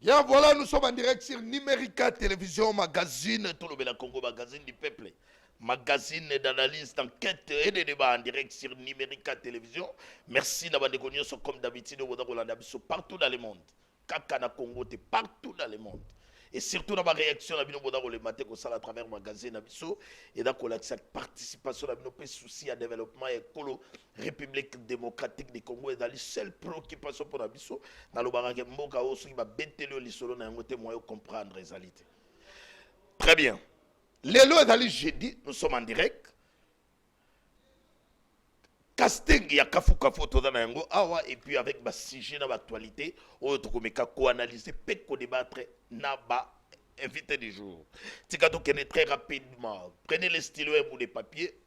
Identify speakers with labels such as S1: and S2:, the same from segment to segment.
S1: Bien, voilà, nous sommes en direct sur Numérica Télévision, magazine, tout le Congo, magazine du peuple. Magazine d'analyse, d'enquête et de débat en direct sur Numérica Télévision. Merci d'avoir déconnu comme d'habitude partout dans le monde. Kakana Congo, partout dans le monde. Et surtout dans ma réaction, à le matin à travers le magazine et dans la participation à nos soucis à développement écolo République démocratique du Congo et dans les seules préoccupations pour Abisso dans le barrage Mboka aussi qui va bêter le solo dans un côté moyen comprendre les réalités. Très bien. Les lois dans le jeudi, nous sommes en direct. Casting ya kafu tout dans yango awa et puis avec ba sujet dans l'actualité on to komeka ko analyser pe ko débattre na ba invité du jour. Tikato kene très rapidement. Prenez les stylos et les papiers.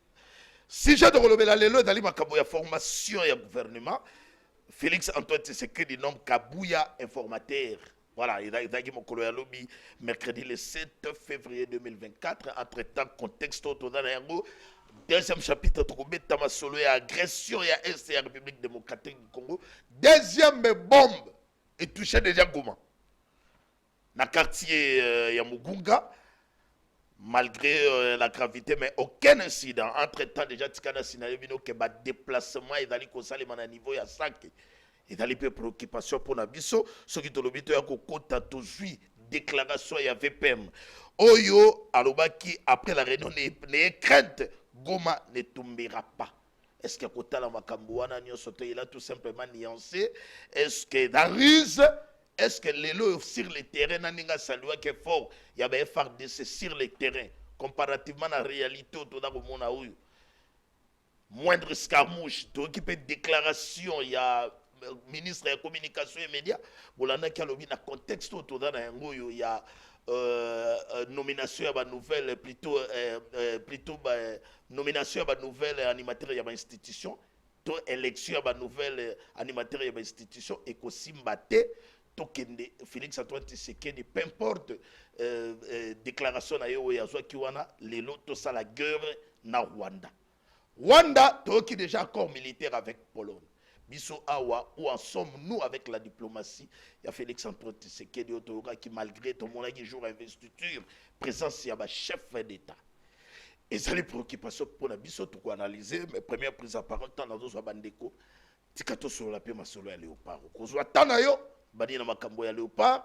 S1: Sujet de relobela lelo dans makambo ya formation ya gouvernement. Félix Antoine Tshisekedi nomme Kabuya informateur. Voilà, il a dit mon collègue lobby mercredi le 7 février 2024 entre-temps contexte autour dans yango. Deuxième chapitre, Tamasolo et agression et la République démocratique du Congo. Deuxième bombe est touché déjà Goma. Dans le quartier Yamugunga, malgré la gravité, mais aucun incident. Entre-temps, déjà, Tikana Sinalevino, que le déplacement est allé à niveau ya 5. Il y a des préoccupations pour Nabiso. Ce qui est le but, c'est que déclaration et VPM. Oyo, Alobaki, après la réunion, n'est crainte. Goma ne tombera pas. Est-ce que Kotala Makambouana il a tout simplement nuancé? Est-ce que Darius, est-ce que l'élo sur le terrain, Naninga Salua qui est fort, il y avait FARDC sur le terrain, comparativement à la réalité autour de Mona Ouyu. Moindre escarmouche, tout qui peut déclaration, il y a ministre de la communication et médias, Boulana qui a le contexte autour de Nangoyo, il y a nomination à la nouvelle plutôt nomination à la nouvelle animateur de l'institution to élection à la nouvelle animateur de l'institution et qu'aussi Mbate tokende Félix Antoine Tshisekedi peu importe déclaration na yo ya zwa kiwana lelo to sala guerre na Rwanda to qui déjà accord militaire avec Pologne. Biso awa, où en sommes-nous avec la diplomatie? Il y a Félix Antoine Tshisekedi qui malgré tout le monde qui joue à investiture, présence il y a chef d'État. Et ça les préoccupations pour la biso tout analyser, mais première prise à parole tant dans nos bandeko, tikato sur la paix ma solo ya léopard. Kozwa tana yo, badi na makambo ya léopard,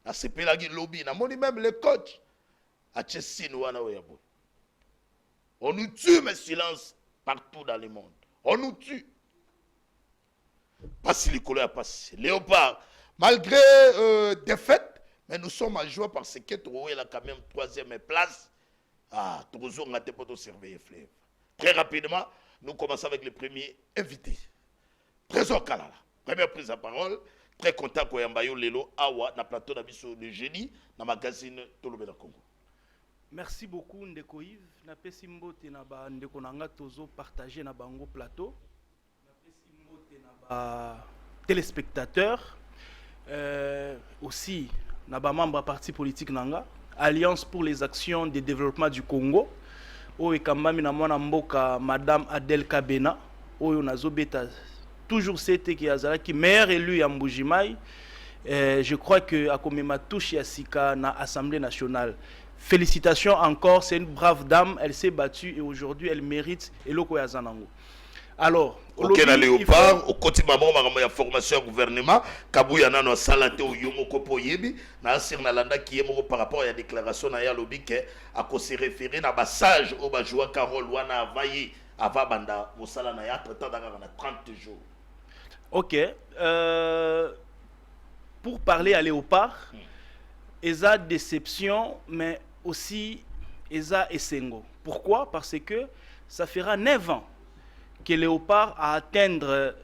S1: na sepela gi lobby, na moni même les coachs. A Chessine wana oyabo. On nous tue mais silence partout dans le monde. On nous tue. Pas si les couleurs passent. Léopard, malgré défaite, mais nous sommes à joie parce que Troué a quand même troisième place. Ah, toujours on a été pour surveiller Fleuve. Très rapidement, nous commençons avec le premier invité. Trésor Kalala. Première prise de parole. Très content qu'on ait un Lelo Awa na plateau d'Abisso le génie dans le magazine Tolobela Congo.
S2: Merci beaucoup Ndeko Yves. Na pesi mbote na ba ndeko nanga tozo partager na bango plateau. Téléspectateurs, aussi naba membre parti politique nanga Alliance pour les actions de développement du Congo oyo kamami na mwana mboka madame Adèle Kabena oyo nazobeta toujours c'était qui azala qui meilleur élu ya Mbujimai. Je crois que akomema touche ya sika na Assemblée nationale. Félicitations encore, c'est une brave dame, elle s'est battue et aujourd'hui elle mérite eloko ya zanango. Alors,
S1: ok, na léopard, au côté maman, il y a formation au gouvernement, Kabouya nano salate au yomoko po yebi, na asir na landa qui est par rapport à la déclaration na ya lobby que à quoi se référer na passage au bajoua Carole wana avayi ava banda mosala na ya traitant dans 30 jours.
S2: Ok, pour parler à léopard, eza déception, mais aussi eza esengo. Pourquoi? Parce que ça fera 9 ans que Léopard a atteindre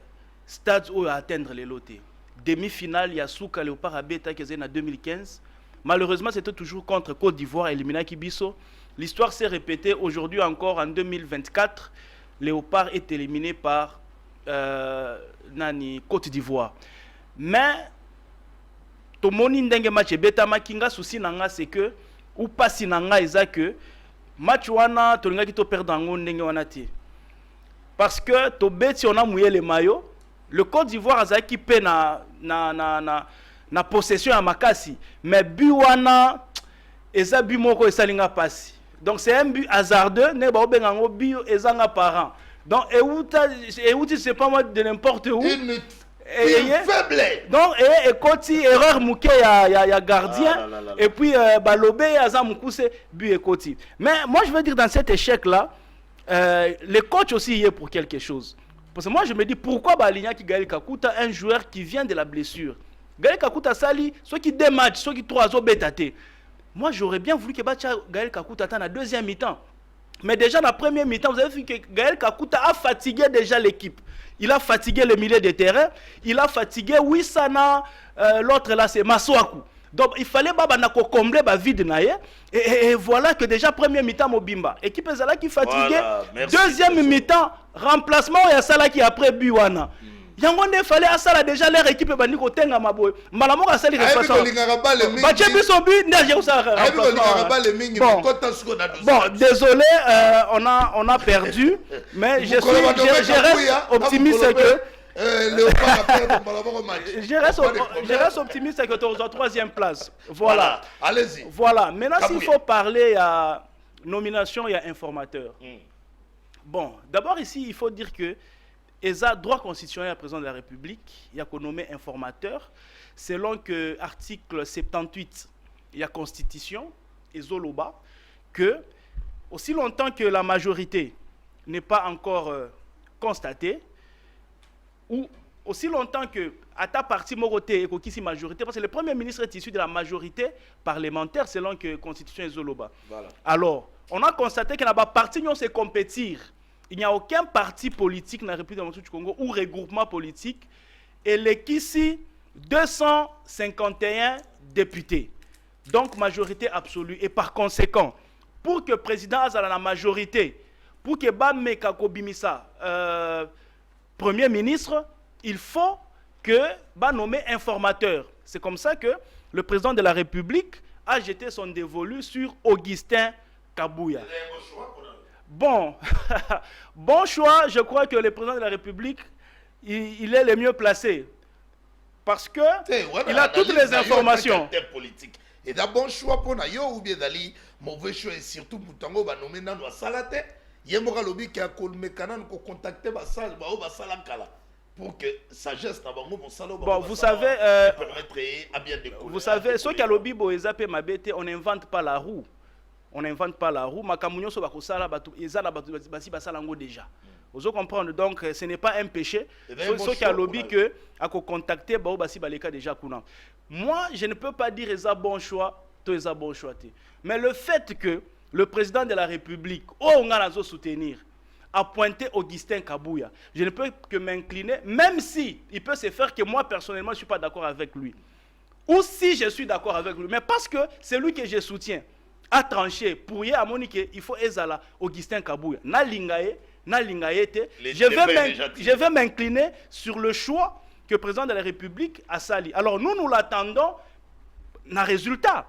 S2: stade où a atteindre les lotés. Demi-finale, Yasuka Léopard a bêta qui en 2015. Malheureusement, c'était toujours contre Côte d'Ivoire, éliminé Kibiso. L'histoire s'est répétée aujourd'hui encore en 2024. Léopard est éliminé par Côte d'Ivoire. Mais Tomoni ndenge match bêta makinga souci nanga c'est que ou pas si nanga eza que match wana tolinga ki to perdre ngo ndenge wana ti. Parce que Tobet, si on a mouillé les maillots, le Côte d'Ivoire a équipé na na possession à makasi, mais biwana eza bi moko esalinga pasi. Donc c'est un but hasardeux, ne ba obengango bi ezanga parent. Donc et c'est pas moi de n'importe où.
S1: Une faible.
S2: Donc et koti erreur mouké ya gardien et puis balobé aza mukuse but et koti. Mais moi je veux dire dans cet échec là les coachs aussi y est pour quelque chose. Parce que moi je me dis pourquoi Baligna qui Gaël Kakuta un joueur qui vient de la blessure. Gaël Kakuta sali ceux qui deux matchs, ceux qui trois autres bétaté. Moi j'aurais bien voulu que Gaël Kakuta attende la deuxième mi-temps. Mais déjà dans la première mi-temps, vous avez vu que Gaël Kakuta a fatigué déjà l'équipe. Il a fatigué le milieu de terrain, il a fatigué Wissana, l'autre là c'est Maswaku. Donc il fallait combler le vide et voilà que déjà premier mi-temps Mobimba. Équipe Zala qui fatigué, voilà, deuxième mi-temps remplacement il y a Sala qui après Biwana. Yangonde fallait à ça déjà leur équipe bandi ko tenga maboy. Malamo ka sali remplacement. Bache biso bi ndia ça. Bon, désolé, on a perdu mais je reste optimiste que je reste optimiste que tu es en troisième place. Voilà.
S1: Allez-y.
S2: Voilà. Maintenant, s'il faut parler, il y a nomination, il y a informateur. Bon, d'abord ici, il faut dire que ESA, droit constitutionnel à président de la République, il y a qu'on nommé informateur, selon que article 78, il y a constitution, et Zoloba, que aussi longtemps que la majorité n'est pas encore constatée, ou aussi longtemps que à ta partie Moroté et Kokisi majorité, parce que le Premier ministre est issu de la majorité parlementaire selon que la Constitution est Zoloba. Voilà. Alors, on a constaté que dans la partie où on sait compétir, il n'y a aucun parti politique dans la République démocratique du Congo ou regroupement politique et les Kissi 251 députés. Donc majorité absolue. Et par conséquent, pour que le président ait la majorité, pour que Bame Kakobimisa Premier ministre, il faut que nommé informateur. C'est comme ça que le président de la République a jeté son dévolu sur Augustin Kabouya. Bon, bon choix, je crois que le président de la République, il est le mieux placé. Parce que il a toutes les informations.
S1: Et d'un bon choix pour Nayo ou bien d'aller mauvais choix et surtout pour Tango nommé Nano Salate. Yemora lobby qui a contacté Basal pour que sagesse n'a pas
S2: bon, vous savez, vous savez, ceux qui a lobby Boezapé Mabete, on n'invente pas la roue. On n'invente pas la roue. Makamunyo so bakosala batu ezala basi basalango déjà. Vous comprenez donc ce n'est pas un péché. Ceux qui a lobby que à contacter ba basi baleka déjà kuna. Moi, je ne peux pas dire eza bon choix, to eza bon choix. Mais le fait que le président de la République, on a soutenir, a pointé Augustin Kabouya, je ne peux que m'incliner, même si il peut se faire que moi personnellement je ne suis pas d'accord avec lui. Ou si je suis d'accord avec lui, mais parce que c'est lui que je soutiens. A tranché pour y à Monique, il faut ezala Augustin Kabouya. Je vais m'incliner sur le choix que le président de la République a sali. Alors nous l'attendons na résultat.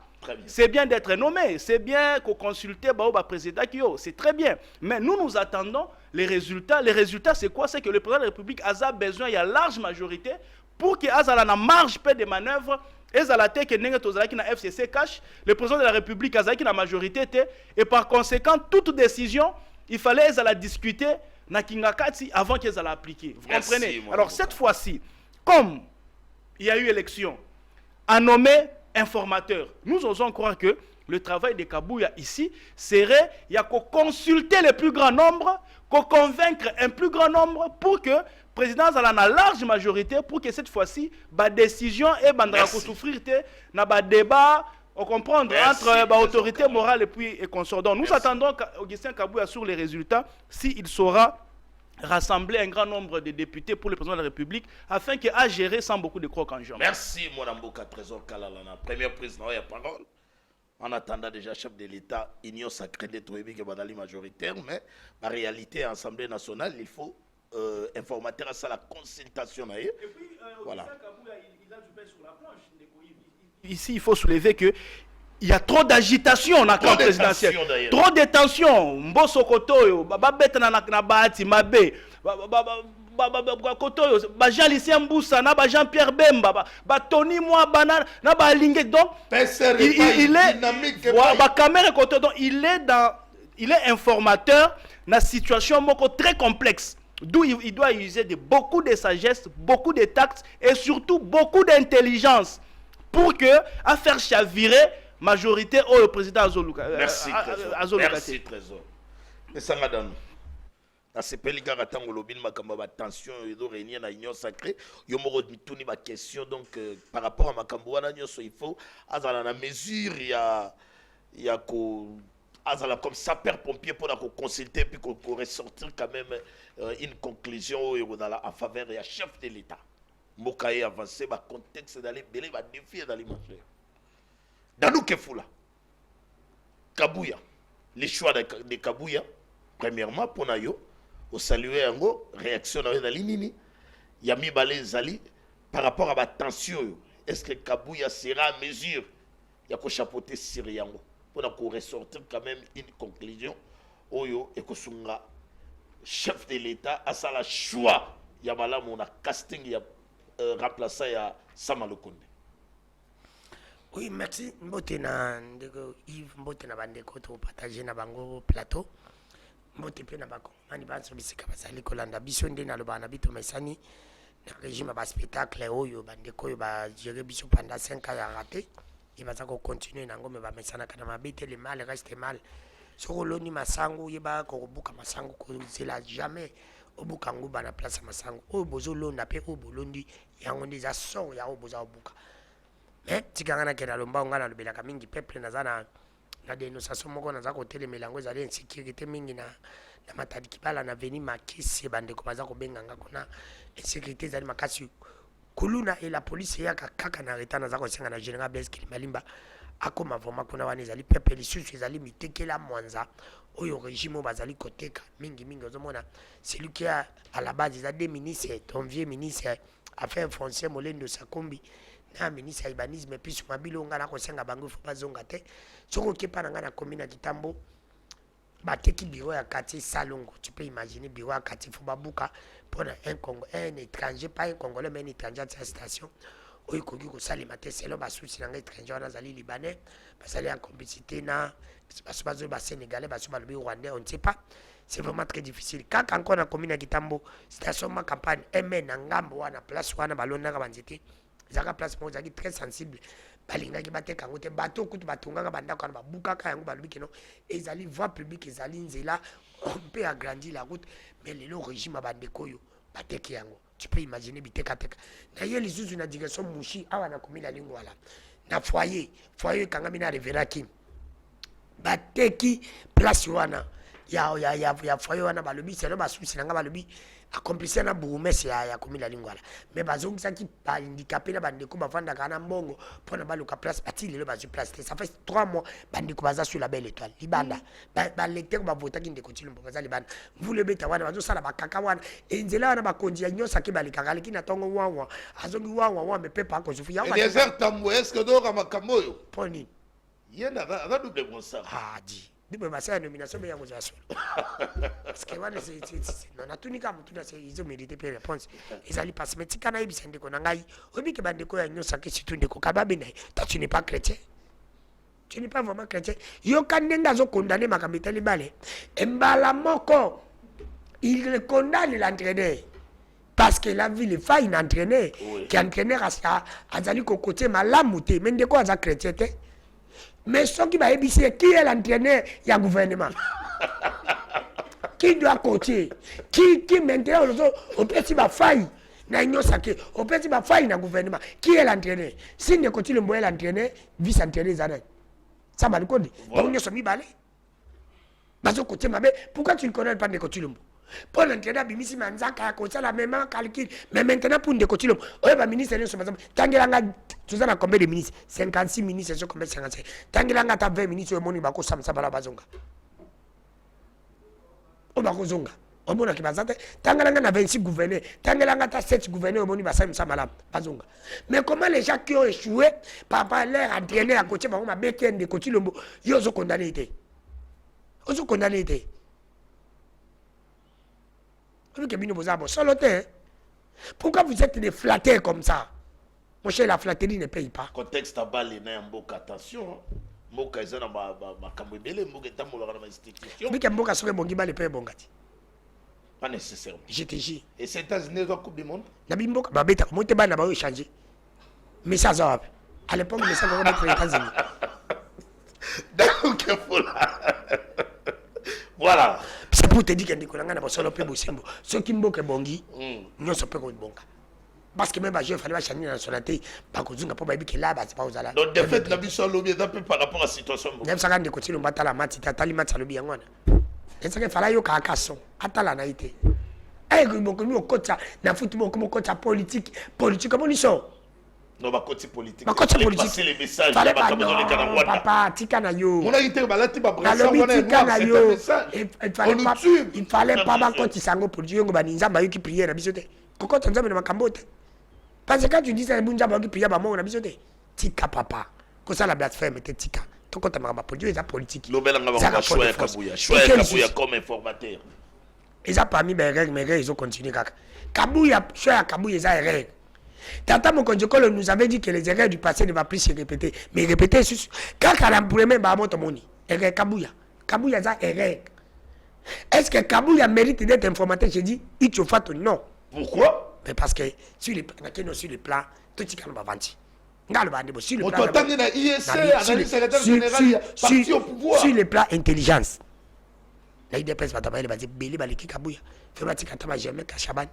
S2: C'est bien d'être nommé, c'est bien qu'on consulte le président Kyo, c'est très bien. Mais nous attendons les résultats. Les résultats, c'est quoi? C'est que le président de la République a besoin, il y a large majorité pour qu'il ait la marge de manœuvre. Et FCC cash, le président de la République a la majorité et par conséquent, toute décision, il fallait la discuter na Kingakati avant qu'ils la appliquer. Vous comprenez? Alors cette fois-ci, comme il y a eu élection, à nommer informateur, nous osons croire que le travail de Kabouya ici serait, il y a qu'à consulter le plus grand nombre, qu'à convaincre un plus grand nombre pour que le président ait une large majorité pour que cette fois-ci, la décision et la souffrir, na débat, on comprend entre l'autorité morale et consort. Donc nous attendons Augustin Kabouya sur les résultats s'il saura rassembler un grand nombre de députés pour le président de la République afin qu'il ait géré sans beaucoup de crocs en jambes.
S1: Merci, Mouramboka Trésor Kalalana, premier président, il y a parole. En attendant déjà chef de l'État, union sacrée de Touébi qui est badali majoritaire, mais en réalité, Assemblée nationale, il faut informateur à ça la consultation. Et puis, voilà. Il a du pain sur la planche.
S2: Ici, il faut soulever que il y a trop d'agitation dans la camp présidentielle. Trop de tension. Mboso Kotoyo, babet na bahati mabe. Jean Lucien Mboussa, Jean-Pierre Bemba, Tony Moi, na Lingé. Donc, il est caméra côté, donc il est informateur dans une situation très complexe. D'où il doit user beaucoup de sagesse, beaucoup de tact et surtout beaucoup d'intelligence pour que à faire chavirer majorité au président Azoluka.
S1: Merci Trésor. Et ça va dans na sepeli kaka tango lobini makambo ba tension edo réunir na union sacrée yo moko mituni ba question donc par rapport à makambo wana nyonso il faut azala na mesure ya ko azala comme sapeur pompier pour la consulter puis qu'on ressortir quand même une conclusion en faveur du chef de l'État. Mokaye avancé ba contexte d'aller belé ba défier d'aller manger. Dans nous Kefula. Kabouya. Les choix de Kabouya premièrement pour nayo au saluer ngo réaction na linini yami balé zali par rapport à la tension. Est-ce que Kabouya sera à mesure ya ko chapeauter Siriango pour ressortir quand même une conclusion oyo ekosunga chef de l'État a ça la choix ya malamu na casting ya remplaçant ya Sama Lukonde.
S3: Oui, merci. Mbote na ndeko Yves, mbote na bandeko to partager na bango plateau. Mbote pe na bako mani banso bisika basali kolanda biso nde na loba na bito mesani na régime ba spectacle oyo bandeko yo ba gérer biso pendant 5 ans ya raté. Il va continuer na ngome ba mesana kana mabete le mal reste mal. Sokoloni masango yeba ko buka masango ko zela jamais obuka nguba na place masango o bozo londa pe o bolondi yango ndiza so ya o boza obuka. Mais tikangana kena lomba ngana lobela kamingi peuple nazana na dénonciation moko naza ko telemela ngo ezali insécurité mingi na matadi kibala na veni makisi bande ko baza ko benganga kuna insécurité zali makasi kuluna et la police ya kaka na reta naza ko senga na général Blaise Kilimalimba akoma vraiment kuna wana ezali peuple lisusu ezali mitekela mwanza oyo régime bazali koteka mingi ozomona celui qui a à la base des deux ministres ton vieux ministre affaires foncières Molendo Sakombi na ministre urbanisme puis mabilo ngana ko senga bango faut pas zonga te soko kepa na ngana commune Kitambo bateki bureau ya quartier Salongo. Tu peux imaginer bureau ya quartier faut babuka pour un étranger, pas un congolais mais un étranger à cette station oyo koki ko salima te selo basusi na étranger wana zali libanais basali en complicité na baso ba sénégalais baso ba lobi rwandais on ne sait pas. C'est vraiment très difficile. Quand encore na commune Kitambo station ma campagne MN na ngambo wana place wana balona ka banzete zaka place mo zaki très sensible balinga ki bateka ngote bato kutu batunganga bandako na babuka ka yango balobi kino ezali voie publique ezali nzela on peut agrandir la route mais le régime bandeko yo bateki yango tu peux imaginer biteka teka na yeli zuzu na direction mushi awa na komila lingwala na foyer kangami na reveraki bateki place wana ya foyer wana balobi selo basusi nanga balobi accomplissé na bourgmestre ya komila lingwala mais bazongisa ki ba handicapé na bandeko bavanda kana mbongo pona baluka place bati lelo bazu place ça fait 3 mois bandeko baza sur la belle étoile libanda ba lecteur ba votaki ndeko Tshilombo baza libanda mvule beta wana bazo sala bakaka wana enzela wana bakonzi ya nyosa ke balikaka leki na tongo wawa azongi wawa me pepa ko zufu ya
S1: Eliezer Tambo est-ce que do kamakambo yo
S3: poni
S1: yenda va double bon ça
S3: ah di bibo basa nomination be yango zaso parce que wana c'est non atunika mutu na c'est ils ont mérité pe réponse ezali passe mais tikana ibisa ndeko na ngai obike bandeko ya nyosa ke situnde ko kababe na toi tu n'es pas chrétien. Tu n'es pas vraiment chrétien. Yo kandenga zo condamner makamita libale embala moko il condamne l'entraîneur parce que la ville fa une entraîneur qui entraîneur azali ko côté malamu te mais ndeko aza chrétien te. Mais ce qui va ébisser, qui est l'entraîneur, il y a un gouvernement. Qui doit coacher? Qui maintenant, on peut s'y faillir. On peut s'y faillir dans le gouvernement. Qui est l'entraîneur? Si ne continue le l'entraîneur, vice-entraîneur, ça va le connaître. On ne s'est mis balé. Pourquoi tu ne connais pas de Kotilombo? Pour l'entraîneur, Bimisi Manzaka, comme la même calcul. Mais maintenant, pour de Kotilombo, on va ministre de l'État. Tangelanga, tu as combien de ministres? 56 ministres, c'est combien 55? Tangelanga, tu as 20 ministres, au Bako Samsabala Bazonga. Au Bako Zonga. Au Mona Kibazate, Tangelanga a 26 gouverneurs. Tangelanga a 7 gouverneurs, au Moni Bassam Samala Bazonga. Mais comment les gens qui ont échoué, par leur entraîneur à côté, on a béqué de Kotilombo, ils ont condamné. Ils ont condamné. Vu que bino bozabo solo te. Pourquoi vous êtes des flattés comme ça? Mon cher, la flatterie ne paye pas.
S1: Contexte à balle na mboka attention. Mboka ezana ma kambebele mboka tambola na institution.
S3: Vu que mboka soke bongi ba le paye bongati.
S1: Pas nécessairement.
S3: Je te jure.
S1: Et c'est États-Unis la Coupe du monde.
S3: Na bimboka ba beta mo te ba na ba échanger. Mais ça ça à l'époque mais ça va être les États-Unis.
S1: Donc voilà.
S3: C'est pour te dire que Nicolas na ba solo pe bosembo. Ce qui mboka bongi, nyonso pe ko bonga. Parce que même il fallait changer la nationalité. Pas que vous n'avez pas que là, c'est pas aux alas.
S1: Donc, de fait, la mission lobby par rapport à la situation.
S3: Même ça, quand on continue, on bat la mati, t'as l'image à lobby. Et ça, il fallait que ça casse. Attends la naïté. Eh, nous, on coach ça. Dans football, comme on coach ça politique. Politique, comment ils sont?
S1: Non, ma côté politique.
S3: Ma côté politique.
S1: Passer les messages.
S3: Fallait pas, non, papa, tika na yo.
S1: On a été balati, ma
S3: brassa, on a tika na yo. Il fallait pas, ma côté sango politique. On va ninja, ma yo qui priait, la bisote. Coco, tu as ma cambote. Parce que quand tu dis ça, les gens qui prient à maman, on a besoin de tika papa. Comme ça, la blasphème était tika. Tant qu'on t'a marre, produit, ils ont politique.
S1: L'obel en a choisi Kabouya. Choisi Kabouya comme informateur.
S3: Ils ont pas mis mes règles, ils ont continué. Kabouya, choisi Kabouya, ils ont des règles. Tata Mokonjokolo nous avait dit que les erreurs du passé ne vont plus se répéter. Mais répéter, quand on a un problème, bah, mon tomoni. Erreur Kabouya. Kabouya, ça, erreur. Est-ce que Kabouya mérite d'être informateur? J'ai dit, il faut faire non.
S1: Pourquoi?
S3: Mais parce que sur les plans, tout ce qu'on va vendre. Sur le plan intelligence. La IDPS va t'avoir les belé baliki kabouya. Fais pas tika tama jamais kachaban.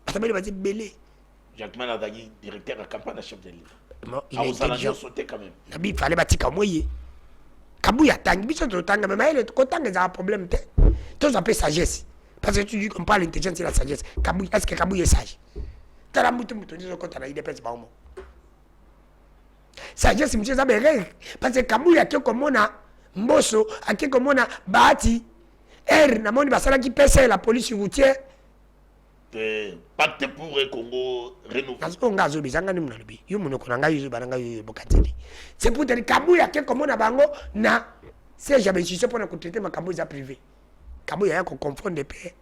S3: Atameli va dire belé.
S1: Jacques Manadagi, directeur de campagne chef de l'île.
S3: Il est intelligent.
S1: Sauté quand même.
S3: Nabi fallait ba tika moye. Kabouya tangi biso to tanga mais il est content que ça a un problème té. Tout ça peut sagesse. Parce que tu dis qu'on parle l'intelligence et la sagesse. Est-ce que Kabouya est sage? Tu as dit que tu as des personnes. Sagesse, c'est une règle. Parce que Kabouya, qui est comme on a Mbosso, qui est comme on a Bahati, Namoni Basala qui pèse la police routière.
S1: Pacte pour le Congo renouvelé.
S3: C'est pour te dire Kabouya, qui est comme on a Bango, na. Si j'avais su pour nous traiter ma Kabouya privé. Kabouya a qu'on confond des pays.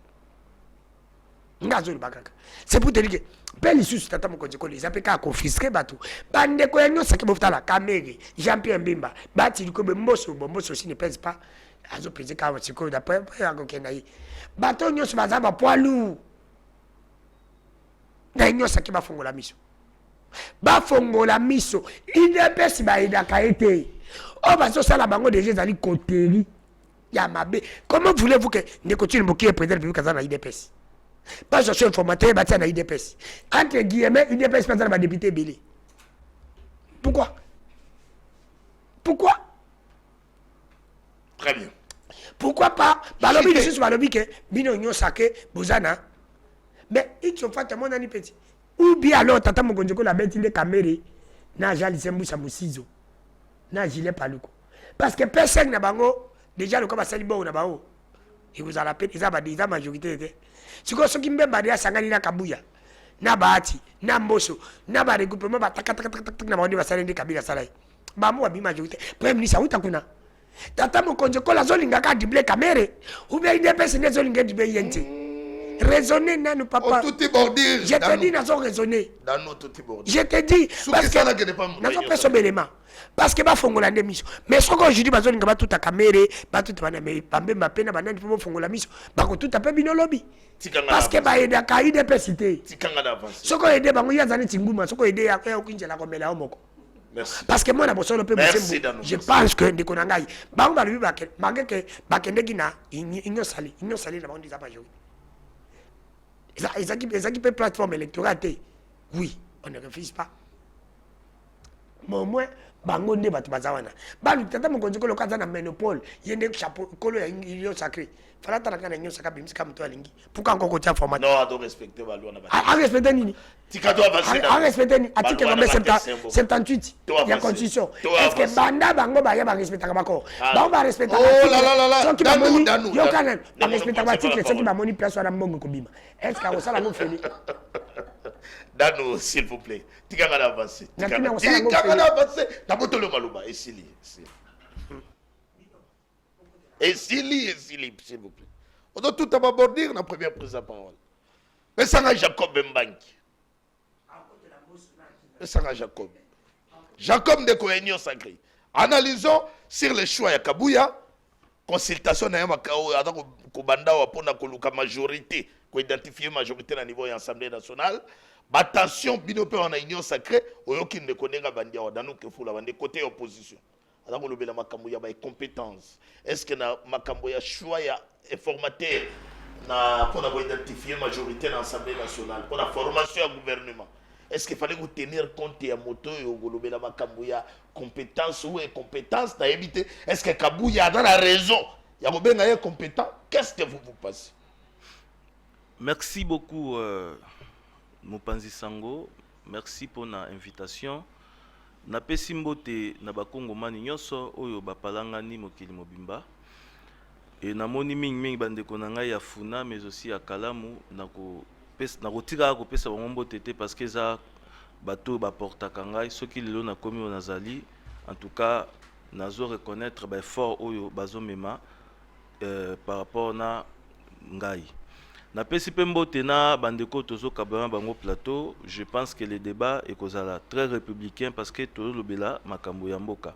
S3: C'est pour te dire que Belle sous tata Mokonjoko les appelle qu'à confisquer bateau. Bande ko enyo saki bofta la Kamere, Jean-Pierre Mbimba, bati liko be Mbosso aussi ne pèse pas. Azo pèse ka siko d'après ko kenayi. Bateau nyo se bazaba poids lourd. Na enyo saki ba fongola miso. Ba fongola miso, il ne pèse ba ida kaete. Oh bazo sala bango déjà zali koteri. Ya mabe. Comment voulez-vous que Nekotine Moki est président de Kazana IDPS? Pas sur informateur, bâti à IDPS. Entre guillemets, IDPS pas dans ma député Bélé. Pourquoi? Pourquoi?
S1: Très bien.
S3: Pourquoi pas? Balobi, je suis sur Balobi que Bino Nyon Sake, Bozana. Mais il se fait mon ami petit. Ou bien alors, Tata Mokonjoko la bête, il est caméré. Na Jali Semboussa Moussizo. Na Gilet Paluko. Parce que personne n'a bango. Déjà, le combat Salibo ou Nabao. Il vous a la peine, ils ont la majorité. Si vous avez un peu de Sangani na Kabouya, na Bahati, na Mbosso, na ba regroupement, ba tak na ba va saler de Kabila Salai. Ba mo abi majorité. Premier ministre uta kuna. Tata Mokonjoko la zolinga ka dible Kamere. Ou bien il dépêche ne zolinga dible yente. Raisonner nanu papa.
S1: Tout est bordé.
S3: Je te dis na zo raisonner.
S1: Dans nos tout est bordé.
S3: Je te dis parce que na zo peso belema. Parce que ba fongola ndemiso. Mais ce que je dis ba zolinga ba tout a Kamere, ba tout bana me pambe mapena banani po fongola miso. Ba ko tout a pe binolobi. Parce que ba eda ka ide pesité.
S1: Tikanga d'avance.
S3: Ce que ede bango ya zani tinguma, ce que ede ya ko kinjela ko mela omoko.
S1: Merci.
S3: Parce que moi na bosolo pe musembo. Je pense que ndeko na ngai bango ba lubi ba ke mageke ba kendeki na inyo sali na bango disa ba jo. Ils peut plateforme électorale. Oui, on ne refuse pas. Mais au moins, bango ne bat bazawana. Balu tata Mokonjoko le kaza na monopole, yende chapeau kolo ya ingilio sacré. Fala tala kana nyo saka bimsi kama to alingi. Pourquoi encore kotia format?
S1: Non, à respecter Balu na ba.
S3: A respecter nini?
S1: Tikado avancer.
S3: A respecter ni article 78 ya constitution. Est-ce que banda bango ba ya ba respecter ba ko? Bango ba respecter.
S1: Oh là là là là.
S3: Soki ba moni yo kana ba respecter ba article soki ba moni place wana mbongo ko bima. Est-ce que osala ngo feli?
S1: Dano, s'il vous plaît. Tikanga d'avancer. Tikanga d'avancer. D'abord le malouba. Et Sili. Et Sili, s'il vous plaît. On doit tout aborder la première prise de parole. Mais ça n'a Jacob Mbangi. Mais ça n'a Jacob. Jacob de Cohénion Sacré. Analysons sur les choix de Kabouya. Consultation na Yamakao, Adam Kobanda, pour la majorité, pour identifier la majorité au niveau de l'Assemblée nationale. Attention, binopé en union sacrée, oyoki ne connaît pas bandia wadanu que fou la bande côté opposition. Alors le bela makambo ya ba compétence. Est-ce que na makambo ya choix ya informateur na pour identifier majorité dans l'Assemblée nationale pour la formation du gouvernement. Est-ce qu'il fallait vous tenir compte ya moto yo golobela makambo ya compétence ou incompétence na éviter est-ce que Kabouya a dans la raison ya bobenga ya compétent qu'est-ce que vous passez?
S4: Merci beaucoup Mopanzi Sango, merci pour l'invitation. Na pesi mbote na bakongomani nyonso oyo bapalangani mokili mobimba. Et na moni mingi bandeko na ngai ya funa mais aussi ya kalamu na kotika ko pesa bango mbote te parce que za bato baportaka ngai soki lelo na komi onazali en tout cas nazo reconnaître ba effort oyo bazomema par rapport na ngai. Na pesi mbote na bandeko tozo kabana bango plateau, je pense que le débat est kozala très républicain parce que tozo lobela makambo ya mboka.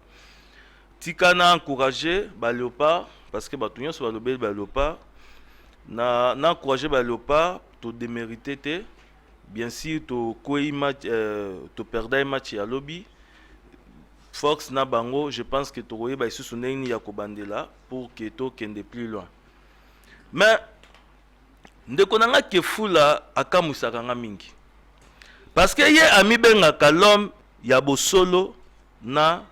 S4: Tika na encourager ba léopard parce que bato nyonso ba lobela ba léopard na encourager ba léopard to démériter te bien sûr to koi match to perdre match ya lobby force na bango je pense que to roye ba isusu neni ya kobandela pour que to kende plus loin. Mais ndeko nanga kefula akamusaka nga mingi parce que ye amibengaka l'homme ya bosolo na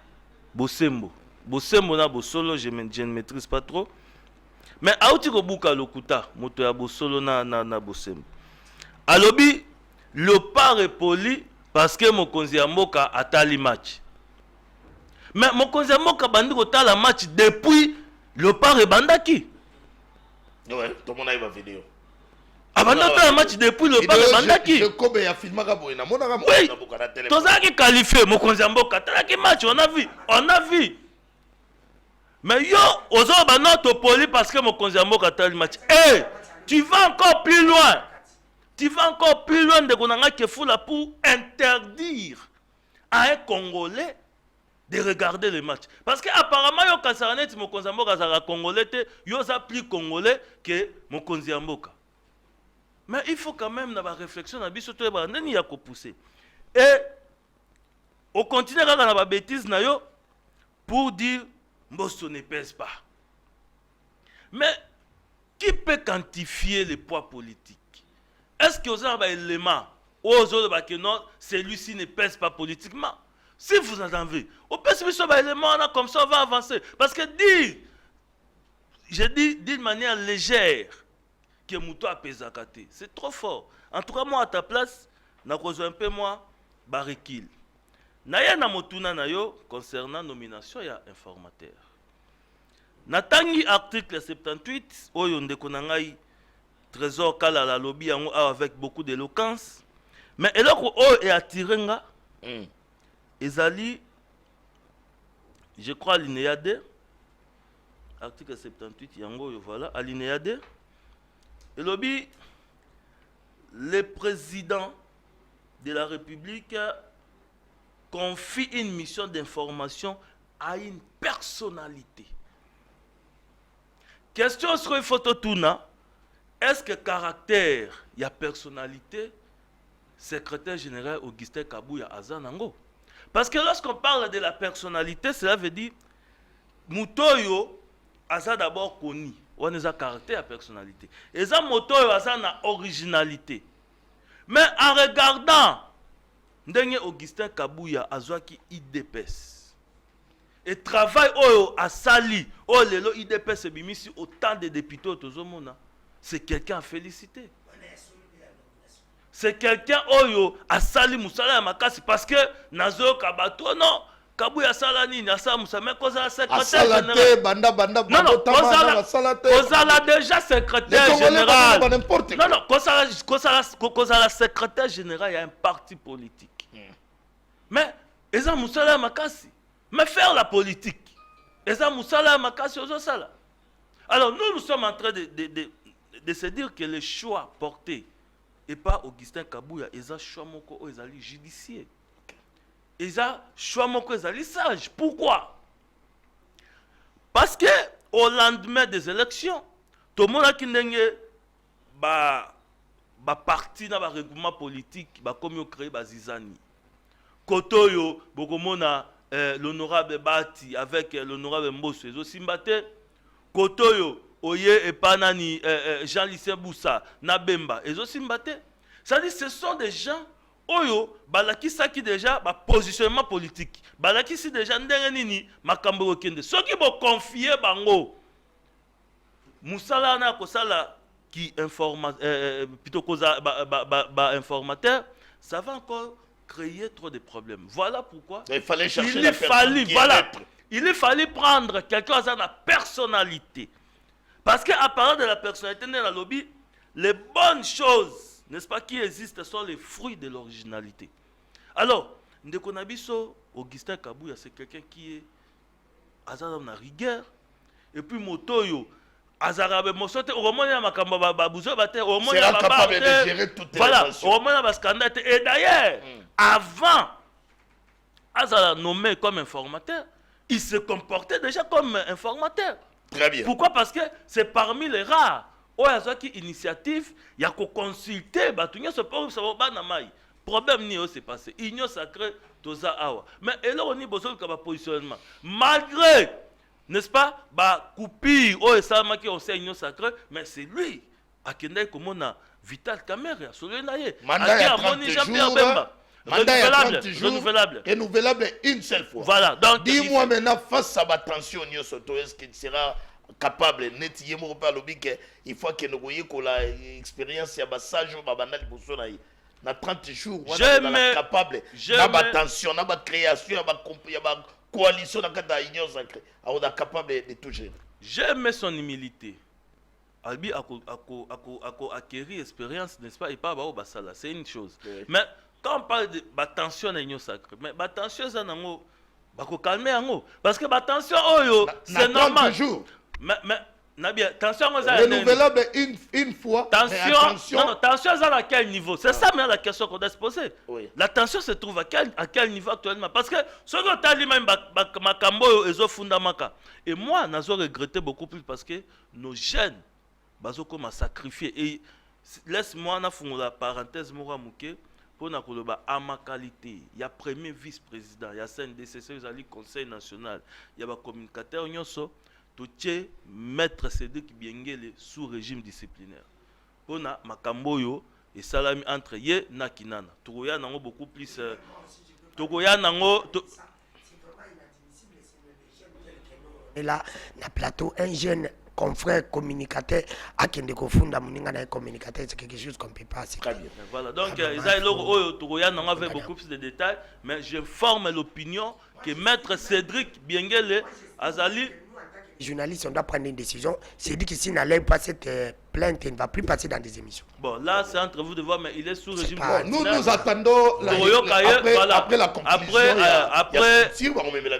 S4: bosembo na bosolo je ne maîtrise pas trop mais auti kobuka lokuta moto ya bosolo na bosembo alobi léopard est poli parce que mokonzi ya mboka atali match mais mokonzi ya mboka bandi kotala match depuis léopard ebandaki.
S1: Ouais, tout le monde a une vidéo.
S4: Abandonné un match depuis le pas bandaki.
S1: Je kobe ya filma ka boina mona ka
S4: oui.
S1: mona boka na télé.
S4: Tozaki qualifié mokonzi mboka talaki match on a vu. Mais yo ozo banoto poli parce que mokonzi mboka tali match. Eh, tu vas encore plus loin. Tu vas encore plus loin de konanga kefula pour interdire à un Congolais de regarder le match. Parce que apparemment yo kasaranet mokonzi mboka za Congolais te yo za plus Congolais que mokonzi mboka. Mais il faut quand même avoir réflexion na biso to ba nani ya ko pousser. Et on continue à faire la bêtise na yo pour dire Mbosso ne pèse pas. Mais qui peut quantifier le poids politique? Est-ce que vous avez un élément où vous avez que non, celui-ci ne pèse pas politiquement? Si vous en avez, on peut se mettre un élément là comme ça on va avancer. Parce que dire, je dis d'une manière légère que Mouto a pesé à côté. C'est trop fort. En tout cas, moi, à ta place, je un peu moi, barikil. Naya na motuna na yo concernant nomination ya informateur. Natangi article 78, oyo ndeko na ngai Trésor Kala la lobby yango avec beaucoup d'éloquence. Mais eloko oyo est attiré nga. Ezali, je crois, alinéa 2. Article 78, yango yo voilà, alinéa 2. Et lobby, le président de la République confie une mission d'information à une personnalité. Question sur une photo touna, est-ce que caractère y a personnalité secrétaire général Augustin Kabouya Azanango? Parce que lorsqu'on parle de la personnalité, cela veut dire Moutoyo Aza d'abord connu. On a un caractère à personnalité. Et ça, moto, ça a originalité. Mais en regardant, Augustin Kabouya Azwaki IDPS. Et travail à Sali, lelo IDPS bimisi autant de députés au Tozomona. C'est quelqu'un à féliciter. C'est quelqu'un à Sali Moussala Makasi parce que Nazo Kabato non. Kabouya Salani, Nasa Moussa, mais Kozala secrétaire général. Non, Kozala déjà secrétaire général. Non, Kozala secrétaire général, il y a un parti politique. Mais, Eza Moussala Makasi. Mais faire la politique. Eza Moussala Makasi, Ozo Sala. Alors, nous sommes en train de se dire que le choix porté et pas Augustin Kabouya, ils ont choix moko ils allaient judiciaire. Ils ont choix moko ils allaient sage. Pourquoi? Parce que au lendemain des élections, tout le monde qui n'est pas parti dans le regroupement politique, comme créé Zizani. Kotoyo, Bokomona, l'honorable Bati avec l'honorable Mbosso, ils ont simbaté. Kotoyo, Oye et Panani, Jean-Lucien Boussa, Nabemba, ils ont simbaté. C'est-à-dire ce sont des gens, Oyo, Balaki Saki déjà, positionnement politique. Balaki si déjà, Ndengenini, Makambo Kende. Ceux qui vont confier Bango, Moussala na Kosala, qui informa, plutôt Kosa, informateur, ça va encore créer trop de problèmes. Voilà pourquoi
S1: il fallait chercher
S4: il fallait prendre quelqu'un qui a la personnalité. Parce qu'à part de la personnalité dans la lobby, les bonnes choses, n'est-ce pas, qui existent sont les fruits de l'originalité. Alors, Ndekonabiso, Augustin Kabouya, c'est quelqu'un qui est dans la rigueur. Et puis Motoyo, Azarabe Mosote, au moment où il y a
S1: sera capable de gérer toutes les émotions.
S4: Au moment où il y a scandale. Et d'ailleurs, avant, Azara nommé comme informateur, il se comportait déjà comme informateur.
S1: Très bien.
S4: Pourquoi? Parce que c'est parmi les rares. Où il y a une initiative, il y a qu'à consulter, problème ni s'est passé. Union sacrée, Toza Awa. Mais là, on y a besoin de positionnement. Malgré, n'est-ce pas, Koupi, qui on sait Union sacrée, mais c'est lui, à qui on a Vital Caméra,
S1: mandat à 30 jours. Renouvelable une seule fois.
S4: Voilà. Donc,
S1: dis-moi maintenant, face à ma tension, est-ce qu'il sera capable, il faut que nous voyions que l'expérience y a sage na 30 jours, on est capable de tension, de création, de coalition, on est capable de tout gérer.
S4: J'aime son humilité. Albi a acquérir expérience, n'est-ce pas, et pas basala, c'est une chose. Oui. Mais quand on parle de tension dans l'union sacrée, mais tension ça nango, calmer yango, parce que tension c'est normal. Mais Nabia, tension
S1: renouvelable une fois.
S4: Tension ça à quel niveau? C'est ça mais la question qu'on doit se poser. Oui. La tension se trouve à quel niveau actuellement? Parce que ce que tu as dit même makambo ezo fundamaka. Et moi, nazo regretté beaucoup plus parce que nos jeunes bazo comme sacrifié. Et laisse-moi na la parenthèse mora muke pour na koloba à ma qualité. Il y a premier vice-président, il y a CNDC, il y a le conseil national, il y a ba communicateur nyonso. Tout maître Cédric Biengele sous régime disciplinaire. Pour na makamboyo et salami entre ye na kinana. Togoya nango beaucoup plus. Togoya nango.
S3: Et là, na plateau, un jeune confrère communicateur à qui ne confond un communicateur, c'est quelque chose qu'on ne peut pas.
S4: Très bien. Voilà. Donc, Togoya nango avait beaucoup plus de détails, mais j'informe l'opinion que maître Cédric Biengele Azali.
S3: Journaliste, on doit prendre une décision. C'est dit que s'il n'allait pas cette plainte, il ne va plus passer dans des émissions.
S4: Bon, là, c'est entre vous de voir, mais il est sous régime.
S1: Nous attendons après la conclusion.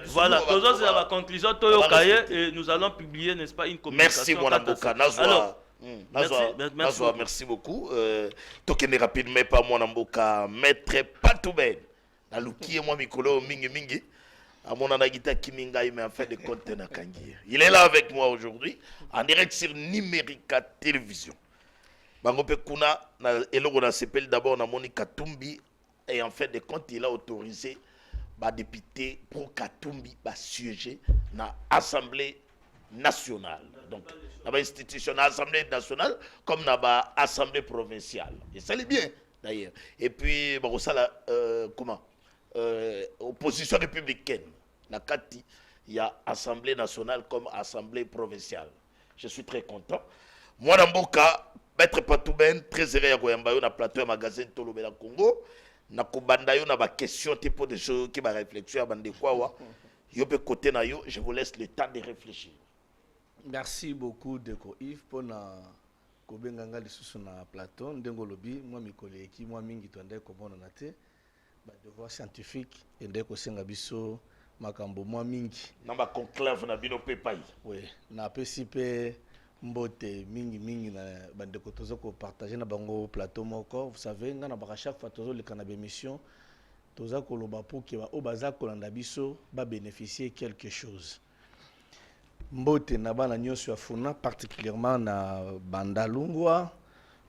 S4: Voilà, toujours c'est la conclusion Toyo Kaye et nous allons publier, n'est-ce pas, une communication.
S1: Merci, Nazwa. Merci beaucoup. Tokene rapidement par mon amboka, maître Patouben. Naluki et moi, Mikolo, Mingi. À mon anagita Kiminga, mais en fait de compte na Kangi. Il est là avec moi aujourd'hui, en direct sur Numérica Télévision. Bangope Kuna, on s'appelle d'abord na Moni Katumbi, et en fait de compte, il a autorisé le député pour Katumbi à siéger dans l'Assemblée nationale. Donc, dans l'institution l'Assemblée nationale, comme dans l'Assemblée provinciale. Et ça l'est bien, d'ailleurs. Et puis, comment opposition républicaine. Il y a Assemblée nationale comme Assemblée provinciale. Je suis très content. Moi, dans mon cas, Maître Patouben, très heureux à Goyambayo, dans plateau magazine Tolobela Congo. Na kubandayo na ba question tipo de choses qui ba réflexion à bande quoi wa. Yo pe côté na yo, je vous laisse le temps de réfléchir.
S2: Merci beaucoup Deko Yves pour na kobenganga lisusu na plateau ndengo lobi moi mikole ki moi mingi tonde ko bona na te. Ba devoir scientifique et ndeko senga biso makambo moi mingi
S1: na ba conclave na bino pepai.
S2: Oui, na pesi pe
S5: Mbote mingi mingi na bandeko tozo ko partager na bango plateau moko. Vous savez ngana ba chaque fois tozo le canapé émission toza ko loba pour que ba obaza ko landa biso ba bénéficier quelque chose. Mbote na bana nyonso ya funa particulièrement na Bandalungwa,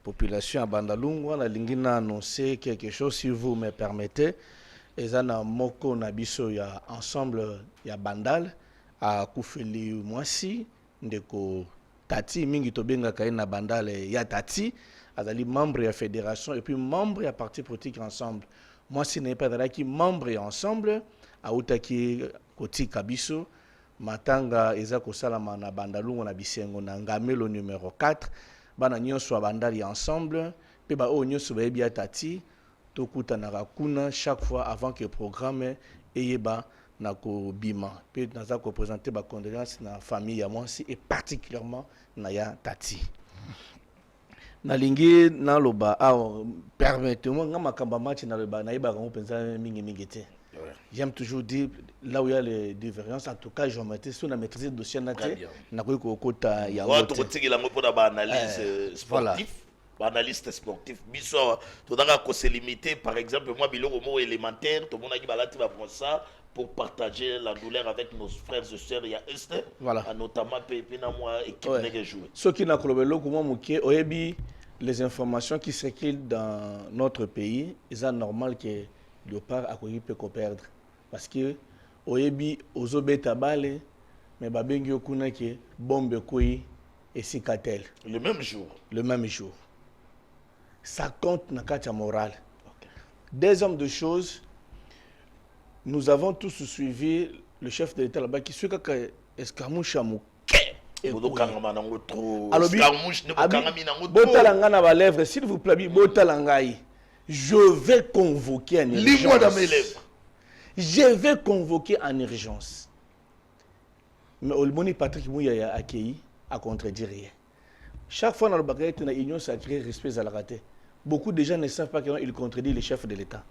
S5: population à Bandalungwa na lingina annoncer quelque chose si vous me permettez. Ezana moko na biso ya ensemble ya Bandal a Kufeli Mwasi ndeko Tati mingi tobenga kai na Bandal ya Tati azali membre ya fédération et puis membre ya parti politique ensemble. Mwasi n'est pas qui membre ya ensemble a utaki koti kabiso matanga eza kosalama na Bandalungu na Bisengo na Ngamelo numéro 4 bana nyonso Bandal ya ensemble pe ba o nyonso ba bia Tati tokuta na kuna chaque fois avant que programme eyeba na ko bima pe naza ko présenter ba condoléances na famille ya Mwasi et particulièrement na ya Tati na lingi na loba permettez-moi nga makamba match na loba na iba ko penza mingi mingi te. J'aime toujours dire là où il y a les différences en tout cas je mettais sur la maîtrise de dossier na te na ko kota ya
S1: wote to kotikila ngo pona ba analyse sportif analyste sportif biso to danga ko se limiter par exemple moi biloko mo élémentaire to mona ki balati ba pour ça pour partager la douleur avec nos frères et sœurs ya est
S5: voilà
S1: notamment pepe na moi équipe nege jouer
S5: ce qui na kolobelo ko mo muke oyebi les informations qui circulent dans notre pays c'est normal que Léopard a peut perdre parce que oyebi ozobeta bale mais babengi okuna ke bombe koi et sikatel
S1: le même jour
S5: ça compte na katia morale. Des hommes de choses, nous avons tous suivi le chef de l'État là-bas qui suit que escarmouche amou s'il vous plaît, je vais convoquer en urgence.
S1: Lis-moi dans mes lèvres.
S5: Je vais convoquer en urgence. Mais Olmoni Patrick Mouya a accueilli à contredire rien. Chaque fois dans le bagage, il y a une union sacrée, respect à la raté. Beaucoup de gens ne savent pas qu'il contredit le chef de l'État.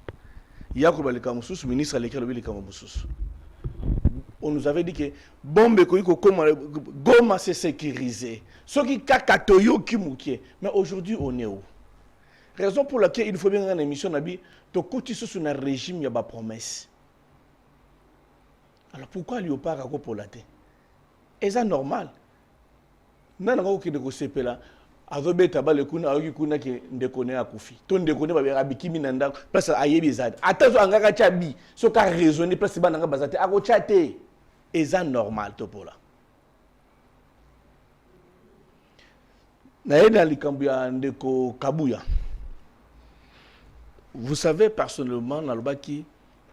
S5: Il y a un ministre à l'école de on nous avait dit que bombe Goma s'est sécurisé. Ce qui kakatoyo qui mouké. Mais aujourd'hui, on est où? Raison pour laquelle il faut bien une émission nabi to côté sur un régime il y a pas promesse. Alors pourquoi Léopard a pour la tête? Est-ce normal? Non non qui de là. Azobe tabale kuna ayoki kuna ke ndekone akufi. To ndekone ba abiki minanda place ayebi zad. Atazo angaka chabi so ka raisonner place bananga bazate ako chate. Est normal to pola. Na yena likambu ya ndeko Kabuya. Vous savez personnellement na lobaki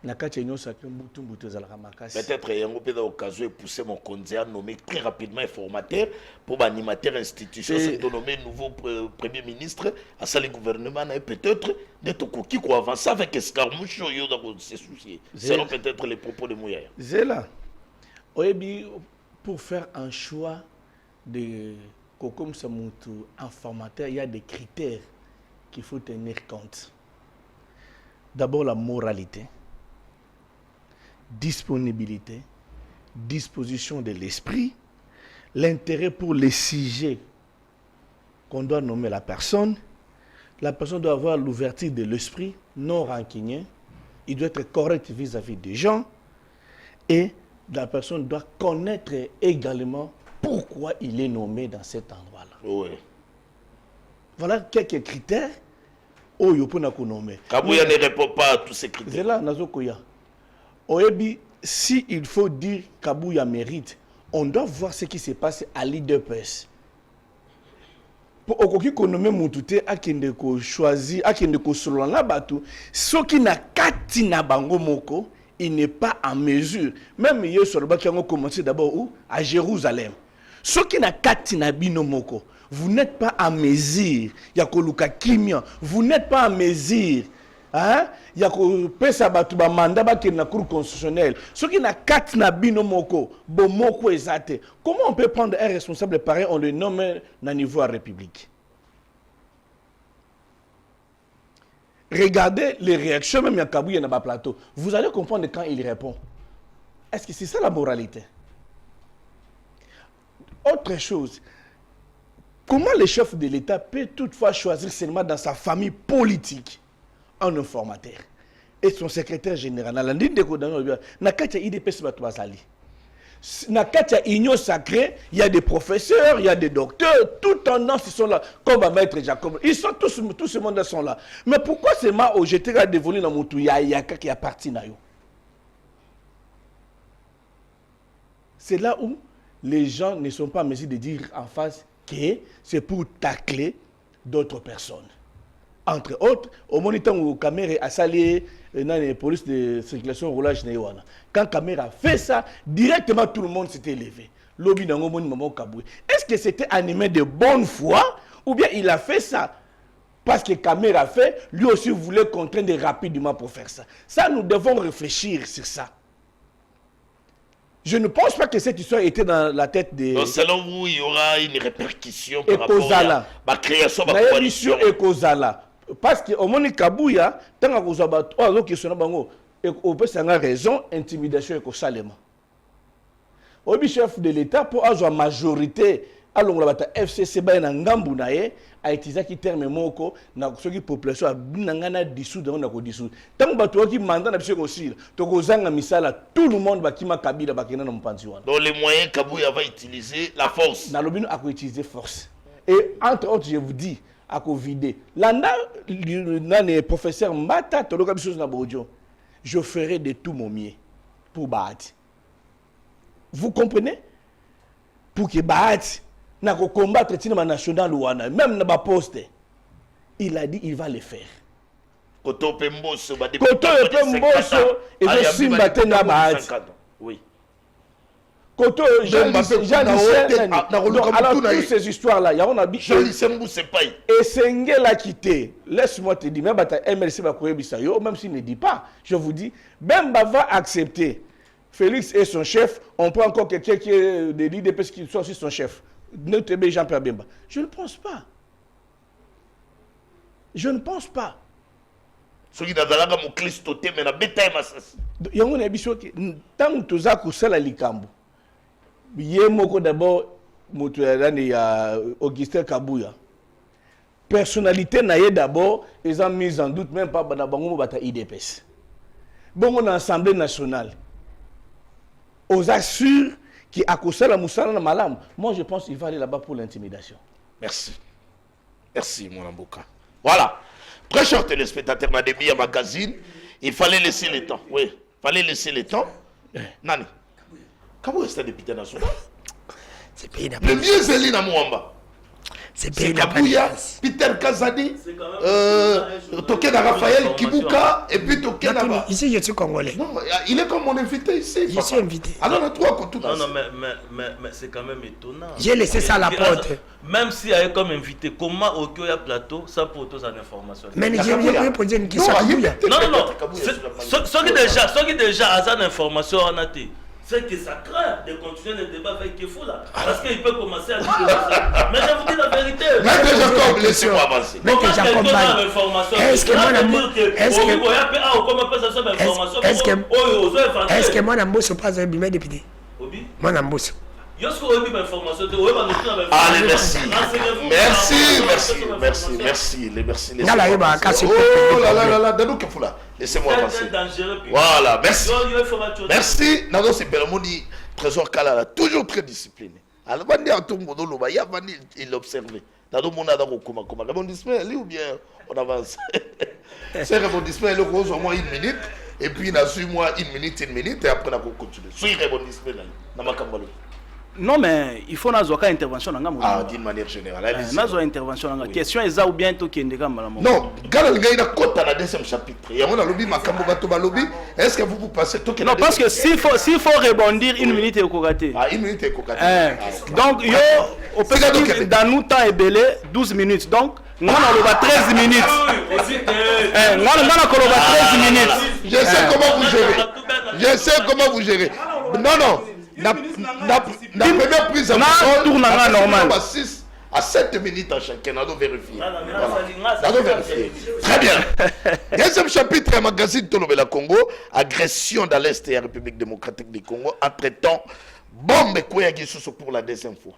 S5: na kati nyo sa mbutu mbutu za la makasi.
S1: Peut-être yango peut occasion de pousser mon conseiller nommé très rapidement informateur pour animateur institution c'est nommé nouveau premier ministre à ça le gouvernement et peut-être d'être coquille quoi avancer avec escarmouche yo dans se soucier. Selon peut-être les propos de Mouya.
S5: Zela. Oyebi pour faire un choix de comme ça mutu informateur il y a des critères qu'il faut tenir compte. D'abord la moralité, disponibilité, disposition de l'esprit, l'intérêt pour les sujets qu'on doit nommer la personne doit avoir l'ouverture de l'esprit, non rancunier, il doit être correct vis-à-vis des gens et la personne doit connaître également pourquoi il est nommé dans cet endroit-là.
S1: Oui.
S5: Voilà quelques critères. Oh, yo pona konomé.
S1: Kabuya ne répond pas à tous ces critères.
S5: C'est là nazokoya. Oyebi, si il faut dire Kabuya mérite, on doit voir ce qui s'est passé à l'IDPS. Pour okoki konomé mutute akende ko choisi, akende ko solo na batu, ce qui na kati na bango moko, il n'est pas en mesure. Même hier sur le baki on commencé d'abord où à Jérusalem. Ce qui na kati na bino moko. Vous n'êtes pas à mesure. Yakoluka kimia. Vous n'êtes pas à mesure. Hein? Yakopesa batu ba mandat ba ke na cour constitutionnelle. Ce qui na kat na bino moko, bo moko ezate. Comment on peut prendre un responsable pareil, on le nomme na niveau à République? Regardez les réactions même Yakabouya na ba plateau. Vous allez comprendre quand il répond. Est-ce que c'est ça la moralité? Autre chose. Comment le chef de l'État peut toutefois choisir seulement dans sa famille politique un informateur et son secrétaire général? Dans la ligne de Kodano, Nakatia IDPS Batouazali. Nakatia Union Sacrée, il y a des professeurs, il y a des docteurs, toutes tendances ils sont là, comme Maître Jacob. Ils sont tous ce monde sont là. Mais pourquoi c'est moi au j'étais à dévoiler dans mon tout Yaka qui a parti na yo? C'est là où les gens ne sont pas en mesure de dire en face que c'est pour tacler d'autres personnes. Entre autres, au moment où Caméra a salé dans les polices de circulation roulage, quand Caméra a fait ça, directement tout le monde s'était levé. Est-ce que c'était animé de bonne foi ou bien il a fait ça parce que Caméra a fait, lui aussi voulait contraindre rapidement pour faire ça? Ça, nous devons réfléchir sur ça. Je ne pense pas que cette histoire était dans la tête des...
S1: Donc, selon vous, il y aura une répercussion par
S5: rapport à
S1: la création de
S5: la coalition. Parce que au moment Kabouya, tant que vous avez question on peut avoir raison, intimidation et salema. Au chef de l'État pour avoir majorité, alors la FCC na ngambu na ye a utilisé qui terme moko na soki population a binangana dissous dans ko dissous. Tant bato ki mandat na biso aussi to kozanga misala tout le monde ba kima kabila ba kena na mpanzi wana.
S1: Donc les moyens Kabouya va utiliser la force.
S5: Na lobino a ko utiliser force. Et entre autres je vous dis à ko vider. Landa le professeur Mbata to loka biso na bojo. Je ferai de tout mon mieux pour Bahati. Vous comprenez? Pour que Bahati n'a qu'à combattre le national ouana, même dans le poste. Il a dit qu'il va le faire.
S1: Koto Pemboso,
S5: Koto Pemboso, il va se battre dans Bahati.
S1: Oui.
S5: Koto Jean-Michel, alors toutes ces histoires-là, il y a un habit.
S1: Jean-Michel Moussepay.
S5: Et Sengue l'a quitté. Laisse-moi te dire, même MLC va courir Bissayo, même s'il ne dit pas, je vous dis, même va accepter. Félix est son chef, on prend encore quelqu'un qui est de l'IDPS qui soit aussi son chef. Notre Jean-Pierre Bemba. Je ne pense pas. Je ne pense pas.
S1: Ce qui n'a pas mon clistoté, mais la bétail massas.
S5: Il y a un émission qui, tant que tu as couché la Likambo, il y a d'abord, il y a Augustin Kabouya. Personnalité n'a d'abord, ils ont mis en doute même pas dans l'IDPS. Bon, on a l'Assemblée nationale. Aux assure qui a causé la moussala dans malam. Moi, je pense qu'il va aller là-bas pour l'intimidation.
S1: Merci. Merci, mon Amboka. Voilà. Très chers téléspectateurs, Madébia Magazine, il fallait laisser le temps. Oui, il fallait laisser le temps. Nani, comment est-ce que député national? Le vieux Zéline à Mouamba. C'est Kabouya, Peter Kazadi, Tokena Raphaël Kibuka, et puis Tokena.
S3: Ici, je suis congolais.
S1: Non, il est comme mon invité ici.
S3: Je suis invité.
S1: Alors, on a trois contre tout.
S4: Non, mais c'est quand même étonnant.
S3: J'ai laissé ça à la porte.
S4: Même s'il y a comme invité, comment au Kyoya Plateau, ça pour tous en information?
S3: Mais je vais poser une question.
S4: Non. Ce qui déjà a cette information en a été. C'est que ça craint de continuer le débat avec Kefou là. Parce qu'il peut commencer à dire ça. Mais je vous dis la vérité.
S1: Maître Jacob, laissez-moi avancer.
S3: Maître Jacob, est-ce que moi, je suis pas un député? Moi, je suis
S1: allez, merci. Merci. Oh là, Dadou Kefoula. Laissez-moi avancer. Voilà, merci. Merci. Nado Sepelamoni, Trésor Kalala, toujours très discipliné. Alors, il observait. Nado Monada Rokuma, rebondissement, ou bien on avance. C'est rebondissement, il rose au moins 1 minute. Et puis, il a su moi 1 minute, et après, on a continué. Suis rebondissement là. Namakambalo.
S2: Non, mais il faut avoir une intervention.
S1: D'une manière générale.
S2: Une intervention. La question est ou bien tout qui est
S1: non, dans le deuxième chapitre. Est-ce que vous pensez tout
S2: non, parce que s'il faut rebondir 1 minute et au
S1: 1 minute et
S2: donc, on peut dire dans nous temps est belé 12 minutes. Donc, on a 13 minutes. On a 13 minutes.
S1: Je sais comment vous gérez. Non. La première prise en parole, à 7 minutes à chacun, on doit vérifier. Très bien. Deuxième chapitre du magazine Tolobela Congo, agression dans l'Est et la République démocratique du Congo, entre-temps, bombe Kouya Gissousso pour la deuxième fois.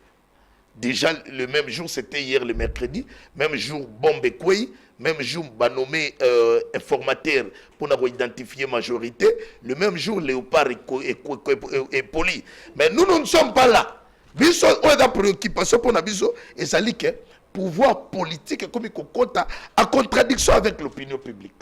S1: Déjà, le même jour, c'était hier le mercredi, même jour, Bombe Kwei, même jour, nommé informateur pour identifier majorité, le même jour, Léopard et Poli. Mais nous ne sommes pas là. Biso, on a préoccupation pour Nabiso, et ça dit que pouvoir politique, comme il compte, en contradiction avec l'opinion publique.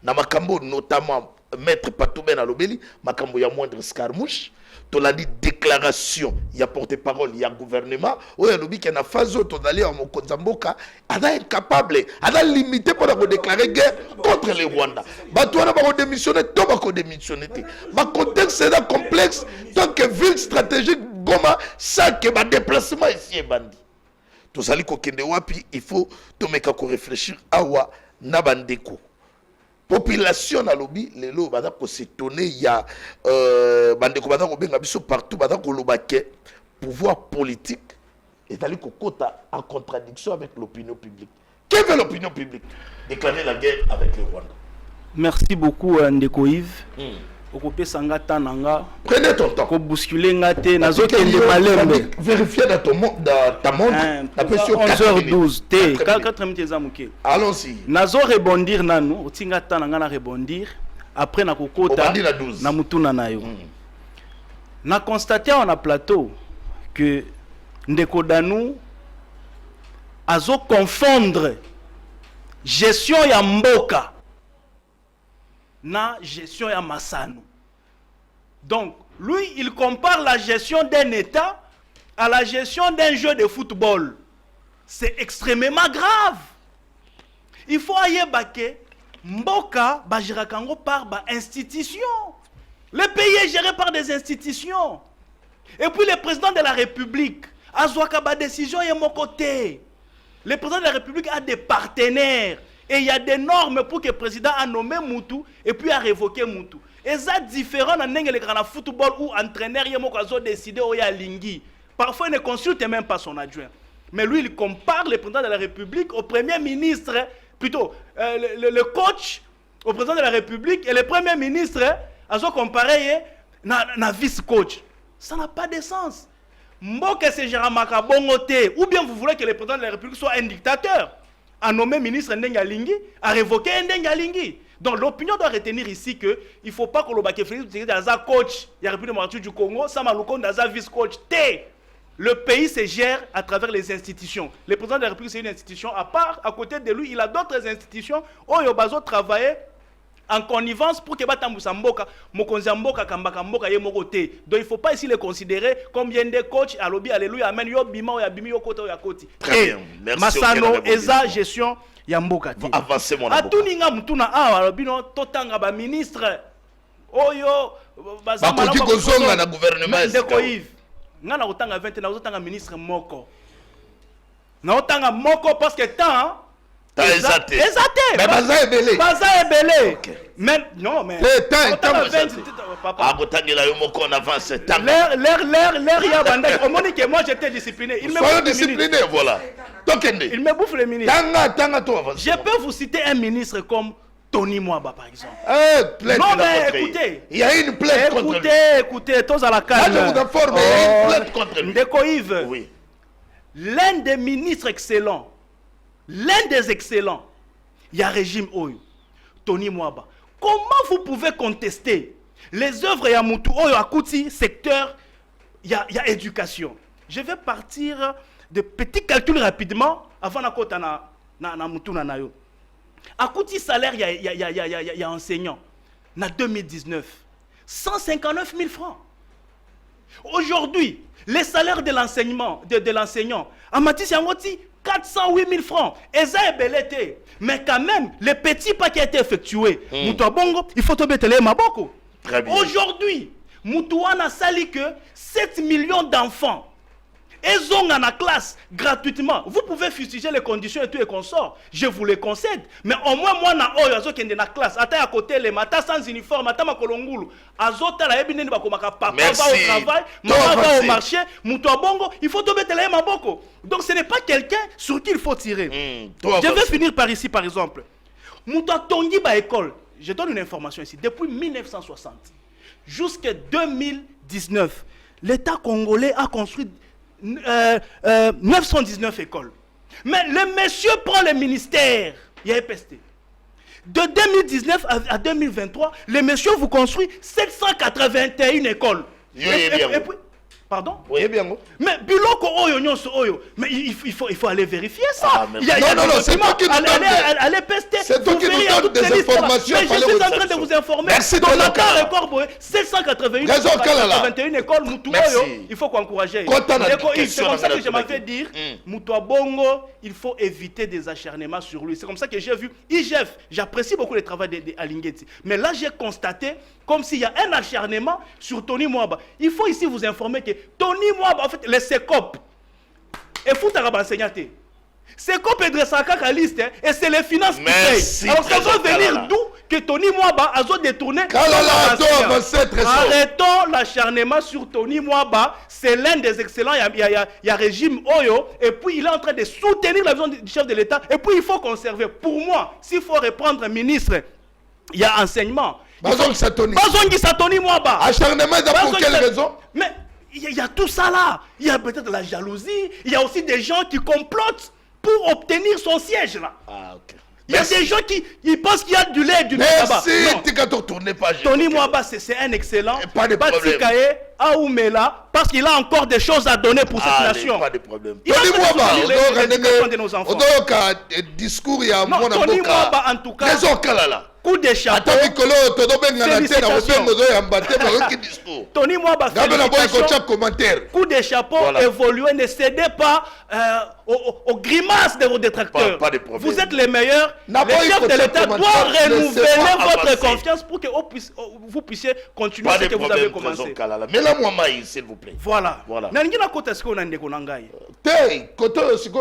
S1: Dans Makambo, notamment, Maître Patouben Alobeli, Makambo, il y a moindre escarmouche. Tu as dit déclaration, il y a porte-parole, il y a gouvernement. Il y a lobby qui a phase où tu as dit à Mokonzamboka, elle est incapable, elle est limitée pour déclarer guerre contre les Rwandais. Tu as démissionné, tu as démissionné. Le contexte est complexe, tant que ville stratégique, Goma, ça que le déplacement ici est bandit. Tout ça, il faut réfléchir à wa Nabandeko. Population na lobby les lots bada ko s'étonner il y a bandeko bada ko benga biso partout bada ko lobake pouvoir politique est allé kokota en contradiction avec l'opinion publique. Que veut l'opinion publique? Déclarer la guerre avec le Rwanda.
S2: Merci beaucoup Ndeko Yves. Okopé sanga tananga.
S1: Prenez ton temps.
S2: Ko bousculer ngate nazo kende malembe.
S1: Vérifiez dans ton monde dans ta montre.
S2: 11h12 T 4 minutes zamuke.
S1: Allons-y.
S2: Nazo rebondir nanu, otinga tananga na rebondir après na kokota na mutuna nayo. Na constaté on a plateau que Ndeko Danou azo confondre gestion ya mboka na gestion ya Masano. Donc, lui, il compare la gestion d'un État à la gestion d'un jeu de football. C'est extrêmement grave. Il faut aller baquer Mboka Bajirakango par institution. Le pays est géré par des institutions. Et puis le président de la République a une décision de mon côté. Le président de la République a des partenaires. Et il y a des normes pour que le président a nommé Moutou et puis a révoqué Moutou. Et ça différent dans le football où l'entraîneur a décidé où il y a Lingui. Parfois il ne consulte même pas son adjoint. Mais lui il compare le président de la République au premier ministre, plutôt le coach au président de la République et le premier ministre a comparé na vice-coach. Ça n'a pas de sens. Mboke c'est Gérard Makabongote. Ou bien vous voulez que le président de la République soit un dictateur, a nommé ministre Ndengalingi, a révoqué Ndengalingi. Donc l'opinion doit retenir ici que il ne faut pas que le Baké Félix dans un coach, il y a République démocratique du Congo, Samalouko dans un vice-coach. Le pays se gère à travers les institutions. Le président de la République c'est une institution à part, à côté de lui il a d'autres institutions où il y a besoin de travailler en connivence pour que Batambusa Mboka, Mokonzi Mboka, Kambaka Mboka Yemogote. Donc il ne faut pas ici les considérer comme bien des coachs, allobi, alléluia, amen, yo bima, yo bimi, yo koto, yo koti.
S1: Très bien, merci.
S2: Masano, Eza, gestion, ya Mboka.
S1: Avancez mon avocat.
S2: Atuninga mutuna awa, alobino, totanga ba ministre. Oyo,
S1: bakoki kozonga na gouvernement.
S2: Ndeko Yves, nga na otanga 20, na otanga ministre moko. Na otanga moko parce que tant,
S1: Exacté.
S2: Mais
S1: Baza Ebele.
S2: Baza Ebele. Mais non, mais.
S1: Papa. On avance.
S2: L'air, y a bandage. Au moment que moi j'étais discipliné. Il me
S1: bouffe discipliné, voilà.
S2: Il me bouffe les ministres.
S1: Tanga,
S2: je peux vous citer un ministre comme Tony Mwaba, par exemple.
S1: Non, mais écoutez. Il y a une plainte contre lui.
S2: Écoutez, tous à la calme.
S1: Là, je vous informe, il y a une plainte contre lui.
S2: Ndeko Yves.
S1: Oui.
S2: L'un des ministres excellents. L'un des excellents, il y a régime Oyo, Tony Mwaba. Comment vous pouvez contester les œuvres Yamutu Oyo Akuti, secteur, il y a éducation. Je vais partir de petits calculs rapidement avant de na Mutu na nayo. Akuti salaire, il y a enseignant. En 2019, 159 000 francs. Aujourd'hui, les salaires de l'enseignement, de l'enseignant, à Matis Yangoti, 408 000 francs. Et ça est belleté. Mais quand même, le petit pas qui a été effectué, Moutouabongo, il faut tomber télé Maboko. Aujourd'hui, Moutouana sali que 7 millions d'enfants. Ils ont en classe gratuitement. Vous pouvez fustiger les conditions et tout et consorts. Je vous les concède. Mais au moins, moi, je suis en classe. Attends à côté, les matins sans uniforme, attends à Kolongulu. Azota la ebine papa va au travail, maman va au marché, Moutouabongo, il faut tomber télé Maboko. Donc ce n'est pas quelqu'un sur qui il faut tirer. Je vais finir par ici, par exemple. Moutouatongi ba école. Je donne une information ici. Depuis 1960 jusqu'à 2019, l'État congolais a construit 919 écoles. Mais le monsieur prend le ministère, il y a EPST. De 2019 à 2023, le monsieur vous construit 781 écoles. Pardon?
S1: Oui, bien.
S2: Mais biloko oyo nyonso oyo. Mais il faut aller vérifier ça.
S1: Non, c'est toi qui nous donne.
S2: Allez pester.
S1: C'est toi qui nous donne des informations.
S2: Mais je suis en train de vous informer.
S1: Merci de
S2: l'accord record 781 écoles Moutou oyo. Il faut encourager. C'est comme ça que je m'avais dit. Moutou Bongo, il faut éviter des acharnements sur lui. C'est comme ça que j'ai vu IGF. J'apprécie beaucoup le travail d'Alingeti. Mais là, j'ai constaté comme s'il y a un acharnement sur Tony Mwaba. Il faut ici vous informer que Tony Mwaba, en fait, les SECOP, et faut enseignant. SECOP est dressé à liste, et c'est les finances qui payent. Alors ça va venir d'où que Tony Mwaba a détourné. Arrêtons l'acharnement sur Tony Mwaba. C'est l'un des excellents. Il y a régime Oyo, et puis il est en train de soutenir la vision du chef de l'État. Et puis il faut conserver. Pour moi, s'il faut reprendre un ministre, il y a enseignement.
S1: Bazongi Satoni
S2: Mwaba.
S1: Acharnement, pour quelle raison?
S2: Mais il y a tout ça là. Il y a peut-être la jalousie. Il y a aussi des gens qui complotent pour obtenir son siège là.
S1: Ah, ok.
S2: Il y a des gens qui pensent qu'il y a du lait et du
S1: Merci.
S2: Tony Mwaba, c'est un excellent.
S1: Pas de problème.
S2: Aoumela, parce qu'il a encore des choses à donner pour cette nation.
S1: Pas de problème.
S2: Tony Mwaba,
S1: discours, il y a
S2: Tony Mwaba, en tout cas,
S1: raison kalala.
S2: Coup de chapeau. Tony Mwaba, coup de chapeau, évolué, ne cédez pas aux grimaces de vos détracteurs.
S1: Pas de problème.
S2: Vous êtes les meilleurs. Le chef de l'État doit renouveler votre confiance pour que vous puissiez continuer ce que vous avez commencé.
S1: Mais là, moi, s'il vous plaît.
S2: Voilà.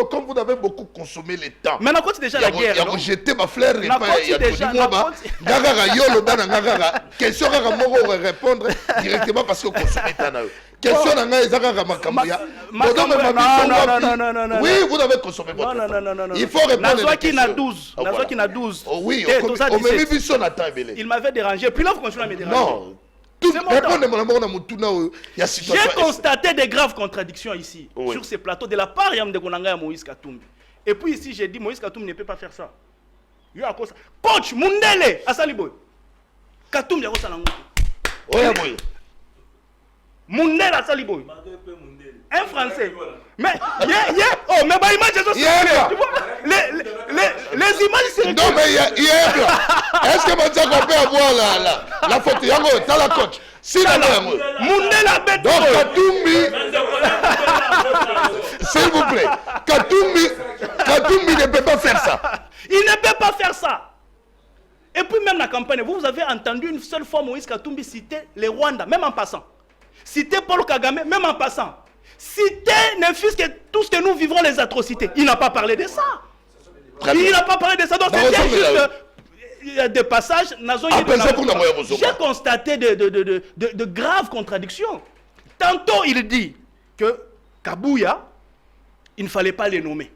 S2: Comme
S1: vous avez beaucoup consommé le temps.
S2: Mais on déjà la guerre.
S1: Il y a jeté ma fleur. Il y a Tony Mwaba. Question à répondre directement parce que vous consommez tant. Question à oui, vous avez consommé votre temps. Il faut répondre à la question. Oui, il
S2: m'avait dérangé. Puis là, vous continuez à me déranger.
S1: Non.
S2: J'ai constaté des graves contradictions ici, sur ces plateaux, de la part de Konanga et Moïse Katumbi. Et puis ici, j'ai dit, Moïse Katumbi ne peut pas faire ça. Coach Mundele Asaliboy. Katumbi Yako Salango. Mundele Asaliboy. Un Français. Mais, oh, mais bah, image, tu vois, les images, c'est...
S1: Non, mais il est est-ce que Mathieu peut avoir la photo? Yango, t'as la coach. Si la
S2: Mundele bête.
S1: Donc, Katumbi. S'il vous plaît. Katumbi ne peut pas faire ça.
S2: Il ne peut pas faire ça. Et puis même la campagne, vous avez entendu une seule fois Moïse Katumbi citer les Rwandais, même en passant. Citer Paul Kagame, même en passant. Citer ne fût-ce que tout ce que nous vivrons, les atrocités. Il n'a pas parlé de ça. Il n'a pas parlé de ça. Donc c'était juste des passages. J'ai constaté de graves contradictions. Tantôt il dit que Kabouya, il ne fallait pas les nommer.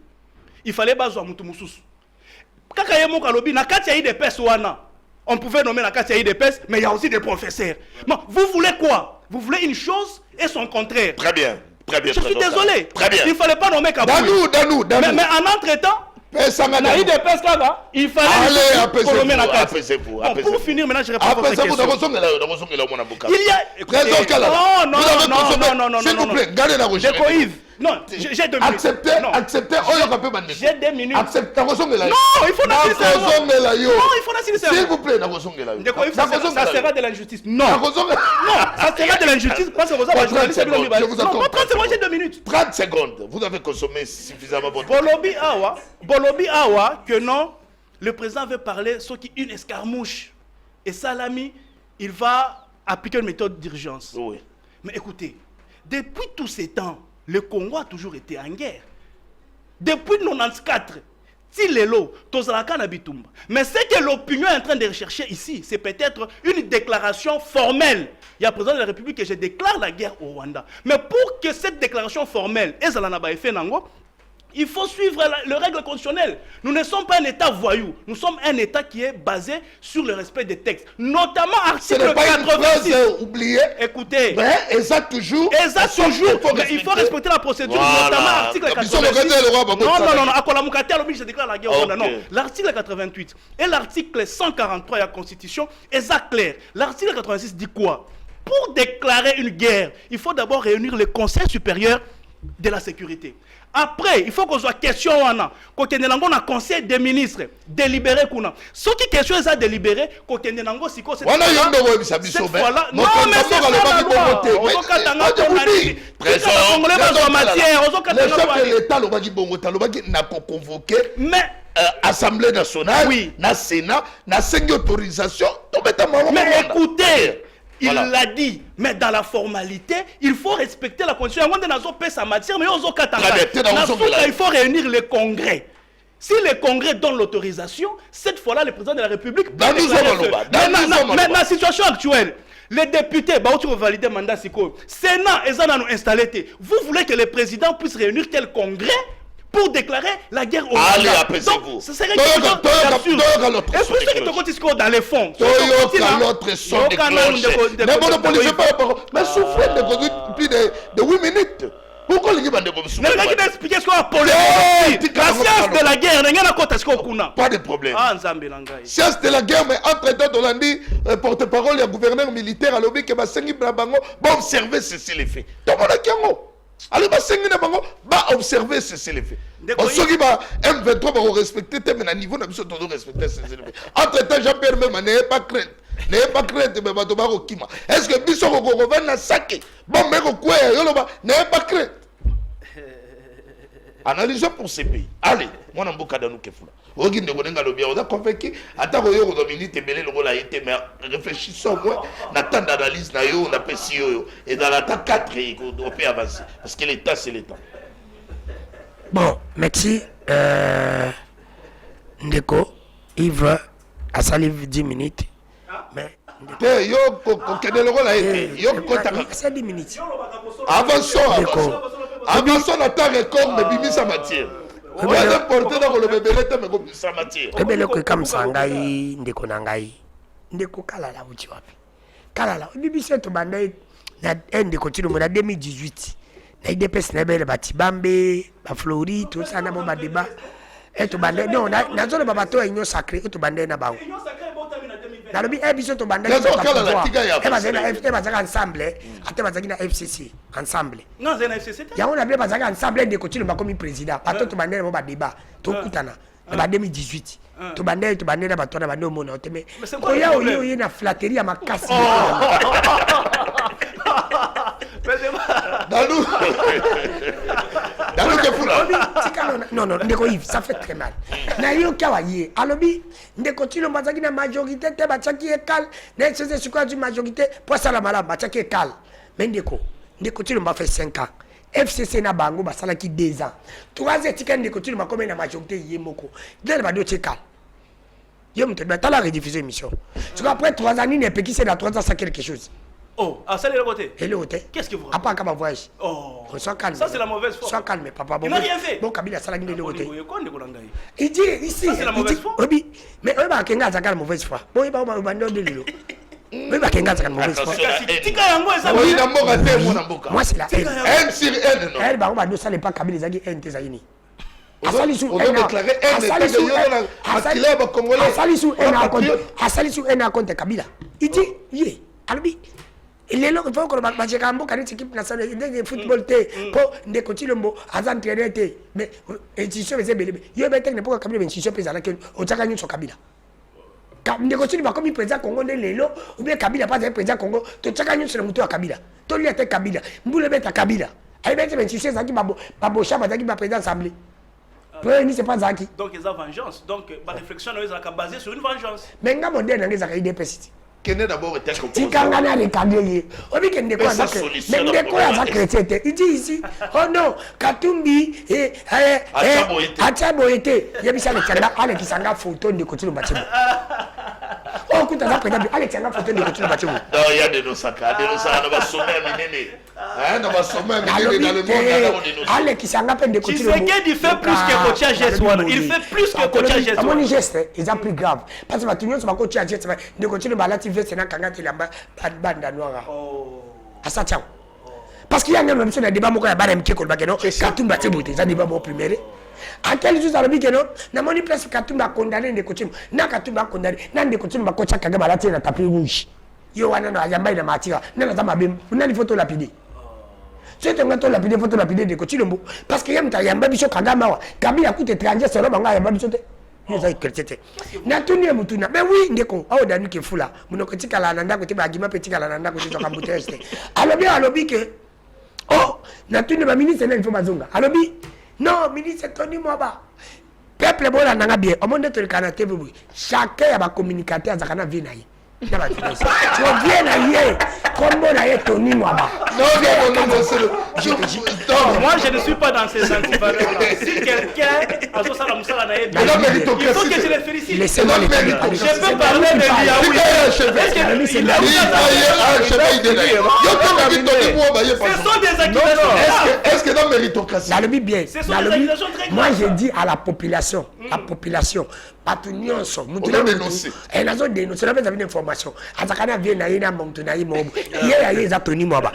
S2: Il fallait pas jouer Moutoumousous. On pouvait nommer la Katia IDPS, mais il y a aussi des professeurs. Mais vous voulez quoi? Vous voulez une chose et son contraire.
S1: Très bien. Très bien.
S2: Je suis désolé.
S1: Très bien.
S2: Il ne fallait pas nommer Kabouya. Mais en entre-temps, il fallait nommer la Katia. Pour finir, maintenant, je réponds à votre question. Il y a... Non.
S1: S'il vous plaît, gardez la recherche.
S2: Non, j'ai 2 minutes.
S1: Acceptez.
S2: J'ai 2 minutes.
S1: Acceptez.
S2: Non, il faut
S1: s'il vous plaît,
S2: ça sera de l'injustice. Non, ça sera de l'injustice parce que vous avez 30 secondes. Non, 30 secondes, j'ai 2 minutes.
S1: 30 secondes. Vous avez consommé suffisamment votre
S2: Bolobi Awa, que non, le président veut parler, sauf qu'une escarmouche. Et Salami, il va appliquer une méthode d'urgence.
S1: Oui.
S2: Mais écoutez, depuis tous ces temps, le Congo a toujours été en guerre. Depuis 1994, Tilelo, Tozalaka Nabitumba. Mais ce que l'opinion est en train de rechercher ici, c'est peut-être une déclaration formelle. Il y a le président de la République que je déclare la guerre au Rwanda. Mais pour que cette déclaration formelle, Il faut suivre le règle constitutionnelle. Nous ne sommes pas un État voyou. Nous sommes un État qui est basé sur le respect des textes. Notamment
S1: Ce
S2: article
S1: n'est pas une
S2: 86.
S1: phrase oubliée.
S2: Écoutez.
S1: Mais exact toujours.
S2: Exact toujours. Il faut respecter la procédure.
S1: Voilà.
S2: Notamment article
S1: La
S2: 86. Non. À Kolamukate, je déclare la guerre au Rwanda. Non. L'article 88 et l'article 143 de la Constitution, exact clair. L'article 86 dit quoi? Pour déclarer une guerre, il faut d'abord réunir le Conseil supérieur de la sécurité. Après, il faut qu'on soit question quand on a un conseil des ministres délibéré kuna. Ce qui question est à délibérer quand on a un cette fois-là. Non, mais c'est pas la loi. Mais
S1: Assemblée nationale,
S2: oui.
S1: na Sénat, na 5 autorisation.
S2: Mais écoutez. Il l'a dit, mais dans la formalité, il faut respecter la constitution. Il faut réunir le congrès. Si le congrès donne l'autorisation, cette fois-là, le président de la République peut mais dans la situation actuelle, les députés, tu vas valider le mandat Sénat, ils ont installé. Vous voulez que le président puisse réunir quel congrès pour déclarer la guerre au
S1: Allez, apaisez-vous.
S2: Ce serait absurde. Et pour ceux qui te continuent dans les fonds,
S1: mais souffrez de 8 minutes. Pourquoi les gens
S2: ne expliquer ce qu'on a polémique. La science de la guerre,
S1: pas de problème.
S2: Science
S1: de la guerre, mais entre-temps, on a dit, porte-parole, il y a gouverneur militaire à l'objet que Bassengi Blabango va observer ceci les faits. Donc on a Kiango. Alors, va observer ceci les faits. Ceux qui va M23 va respecter, mais à niveau, on a besoin de respecter ceci les faits. Entre-temps, Jean-Pierre même n'ayez pas crainte. N'ayez pas crainte, mais Batobaro Kima. Est-ce que Bissot va na saké? Bon, mais quoi, n'ayez pas crainte. Analysons pour ces pays. Allez, moi, je suis dans Kefula. Vous avez convaincu, attends, vous avez minute, mais réfléchissons moins. N'attend d'analyse, on a PCO. Et dans l'attaque 4, on peut avancer. Parce que l'État, c'est l'État.
S3: Bon, merci. Ndeko, Yves, à salive 10 minutes. Mais. C'est 10 minutes.
S1: Avançons. Avançons dans ta record, mais bimisa matière. On va porter dans le bébé, mais comme ça matière.
S3: Rebelle que comme ça, ndeko nangai. Ndeko kalala uchi wapi. Kalala, bibisa to bandai na ndeko tino mo na 2018. Na IDPS na bele batibambe, ba Flori, tout ça na mo ba débat. Et to bandai non, na zone baba to union sacrée, to bandai na bango. Na lobi ebiso to bandai. Ensemble, ate bazaki na FCC ensemble.
S2: Non, c'est na FCC.
S3: Ya on a bien bazaki ensemble de continuer ba comme président. Bato to bandai mo ba débat, to kutana. Na 2018. To bandai na bato na bando mona oteme. Oya oyo na flatterie ya makasi. Non, ndeko Yves, ça fait très mal. Na yo kawaye, alobi ndeko tilo bazaki na majorité te bataki ekal, na c'est ce quoi du majorité pour ça la malade bataki ekal. Mais ndeko tilo m'a fait 5 ans. FCC na bango basalaki 2 ans. 3 étiquettes ndeko tilo m'a comme na majorité yemoko. Dès ba do ekal. Yo mte ba la rediffuser émission. Tu vois après 3 ans ni qui c'est dans 3 ans ça quelque chose.
S2: Oh, ah, ça, c'est le côté.
S3: Et le côté.
S2: Qu'est-ce que vous
S3: racontez? À part comme voyage.
S2: Oh.
S3: Sois calme.
S2: Ça, c'est la mauvaise foi.
S3: Sois calme, papa.
S2: Il n'a rien fait.
S3: Bon, Kabila, ça, il est le côté.
S2: Il
S3: dit ici.
S2: Ça, c'est la mauvaise foi.
S3: Oui, mais on va qu'il y a la mauvaise foi. Bon, il va y avoir de l'eau. Oui, va qu'il y a la mauvaise foi. Moi, c'est la haine.
S1: Haine sur haine, non.
S3: Elle va on va nous ça n'est pas Kabila, Zagi, haine, tes aïnis.
S1: Asalisu
S3: ena konte Kabila. Il dit, yé, albi. Il est là, il faut que je cambo quand l'équipe nationale de football te pour des cotilombo azan traîner te mais institution c'est belé. Yo bete ne pas Kabila institution pesa là que au tsakanyo sur Kabila. Des cotilombo comme président Congo de lelo ou bien Kabila pas président Congo to tsakanyo sur mutu à Kabila. To li ate Kabila. Mbule beta Kabila. Ay bete institution zaki babo chaba zaki ba président assemblée. Premier c'est pas Zaki.
S2: Donc ils ont vengeance. Donc ma réflexion est basée sur une vengeance.
S3: Mais nga moderne ngeza ka IDPS.
S1: Kene d'abord était comme
S3: Tikangana les cadres. Obi kende quoi ça? Mais ndeko ya za chrétien. Il dit ici, oh non, Katumbi Achabo était. Yebisa le tanda ale kisanga photo ndeko tilo batibo. Oh, écoute, ça président, Alex, il y a une photo de Ndeko Chilombo.
S1: Non, il y a des Nosaka, on va sommer à Minene. Hein, on va sommer à Minene dans le monde.
S3: Alex, il s'en rappelle de
S2: Tu sais qu'il fait plus que coach à geste, il fait plus que coach à geste.
S3: Mon geste, ils ont plus grave. Parce que tu n'as pas coach à geste, de continuer à la TV, c'est un kangat, il a bande noire. À ça, tiens. Parce qu'il y a même chose de débat, moi, il y a un petit peu de débat, Katumba, c'est beauté, ça débat, mon primaire. À quel jour ça veut dire que non? N'a pas place Katumba condamné de coaching. N'a Katumba condamné. N'a de coaching, ma coach à Kagame, la tienne a tapé rouge. Yo, on a yamba de matière. N'a pas mabim. On a des photos lapidées. C'est un gâteau lapidé, photo lapidée de coaching. Parce qu'il y a un yamba bicho Kagame. Gabi a coûté étranger, c'est l'homme, yamba bicho. Na tuni mutuna mais oui ndeko au danu ke fula muno kotika la nanda ko tiba agima petika la nanda ko tiba kambuteste alobi que oh na tuni ba ministre na il faut bazonga alobi non ministre Tony Mwaba peuple bola nanga bien au monde to kana tv chacun ya ba communicateur azakana vie na ye na ba tu viens na ye comme na ye Tony Mwaba
S1: Non,
S2: moi je ne suis pas dans ces antivaleurs là. Si quelqu'un a ça la musala na ye, il faut que je le félicite.
S3: Laissez-moi les
S2: Je peux parler de Liaoui. Ce sont des accusations.
S1: Est-ce que dans méritocratie?
S3: Bien.
S2: Ce sont des accusations très graves.
S3: Moi je dis à la population, pas tout le monde.
S1: On a dénoncé.
S3: Elle a dénoncé, on a une information. Azakana vient na ina montu na imo. Hier il y a Tony Mwaba.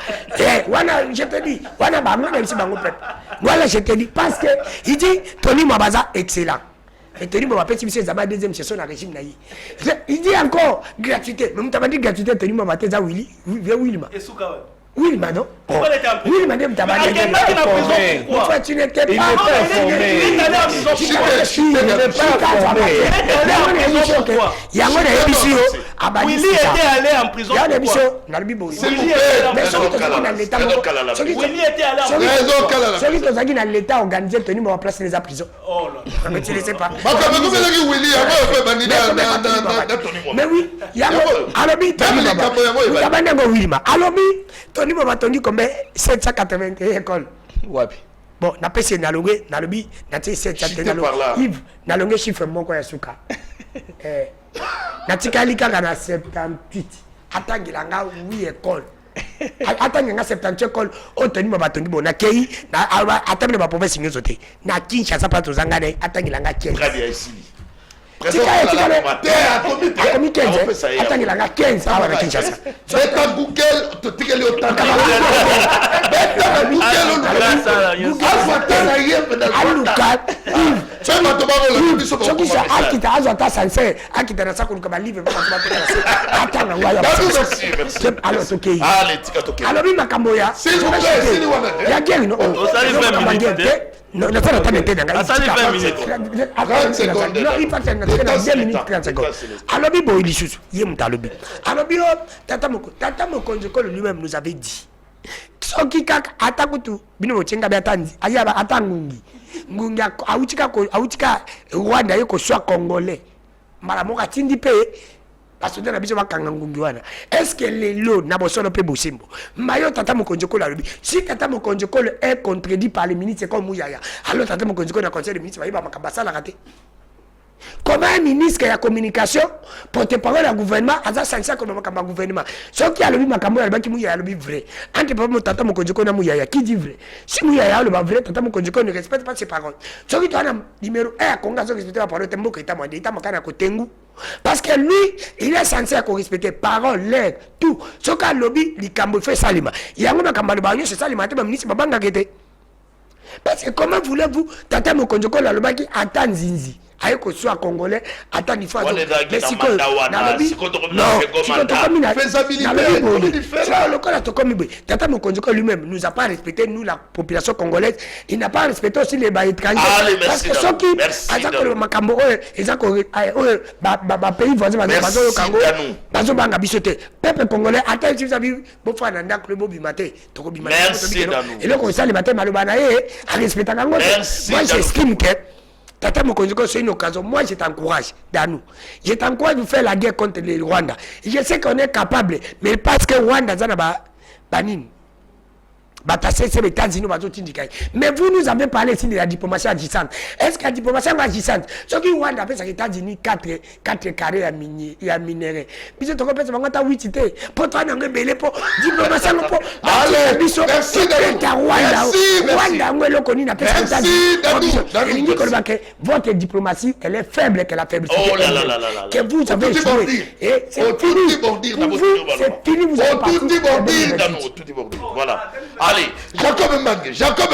S3: Voilà, je te dis, voilà ba moi même si bango peuple. Voilà, je te dis parce que il dit Tony Mwaba excellent. Et Tony Mwaba petit monsieur Zaba deuxième session dans régime na yi. Il dit encore gratuité. Mais tu m'as dit gratuité Tony Mwaba teza Willy, Willy.
S2: Et Soukawa.
S3: Oui, madame.
S2: Oui,
S3: madame, tu
S2: as dit pourquoi
S3: tu n'étais pas
S2: informé. Il est allé en prison.
S3: Tony m'a attendu comme 781 écoles. Bon, n'a pas essayé d'allouer, n'a pas 781 Yves, n'a pas chiffre mon quoi yasuka. N'a tika lika na 78. Attends, il a 8 écoles. Attends, il a 78 écoles. Oh, Tony m'a attendu bon, na kei, na attends, il va pouvoir signer sauter. Na Kinshasa pas tous angane, attends, il a 15.
S1: Très bien ici.
S3: Attends, il a 15 à Kinshasa.
S1: C'est un Google, tu t'es allé au temps.
S3: Non, non, ça n'a pas été dans la 20 minutes. Non, il faut que ça n'ait 2 minutes 30 secondes. Alors, il y a des choses. Il y a des choses. Alors, Tata Moko lui-même nous avait dit. So kika atakutu bino chenga batanzi ayaba atangungi ngungi autika Rwanda yeko soit congolais mara moka tindi pe basoda na biso bakanga ngungi wana est-ce que les lots na bosono pe bosimbo mayo Tata Mokonjokolo alobi si Tata Mokonjokolo est contredit par les ministres comme Mouyaya alors Tata Mokonjokolo na conseil des ministres ba makabasa la raté. Comment un ministre qui a la communication porte-parole du gouvernement a ça comme un gouvernement. Ce qui a le makambo qui mouilla le vrai. Entre pas Tata Mokonjoko na mouilla qui dit vrai. Si mouilla le vrai Tata Mokonjoko ne respecte pas ses paroles. Ce qui doit numéro 1 Congo respecter la parole tembo qui est à d'état makana ko tengu. Parce que lui, il est censé respecter parole, l'air, tout. Ce qu'a lobby likambo fait salima. Il y a un makambo le bagno c'est salima te ministre babanga kete. Parce que comment voulez-vous Tata Mokonjoko la lobaki attend zinzi. Aïko soit congolais, attends il faut mais si que Tata Mokonjoko lui-même nous a pas respecté nous la population congolaise, il n'a pas respecté aussi les étrangers parce que ceux qui le makambo ils ont pays voisin bazo Congo bazo banga bisoté peuple congolais attends si vous avez beau faire un club bobi maté to bimate et le conseil le matin malobana a respecter Congo. Moi j'estime que Tata Mokonjoko, c'est une occasion. Moi, je t'encourage, Danou. Je t'encourage de faire la guerre contre le Rwanda. Je sais qu'on est capable, mais parce que Rwanda, ça n'a pas banin. c'est les États-Unis, mais vous nous avez parlé ici de la diplomatie agissante. Est-ce que la diplomatie agissante, ce qui est appelle les États-Unis 4 carrés à minerais. Puis c'est encore plus de 8 idées. Pour toi, on a belé pour diplomatie.
S1: Allez, merci
S3: votre diplomatie, elle est faible que la faiblesse.
S1: Oh là là là là là.
S3: Que vous avez joué. Et c'est fini. C'est fini, vous avez parti.
S1: Voilà. Allez, Jacob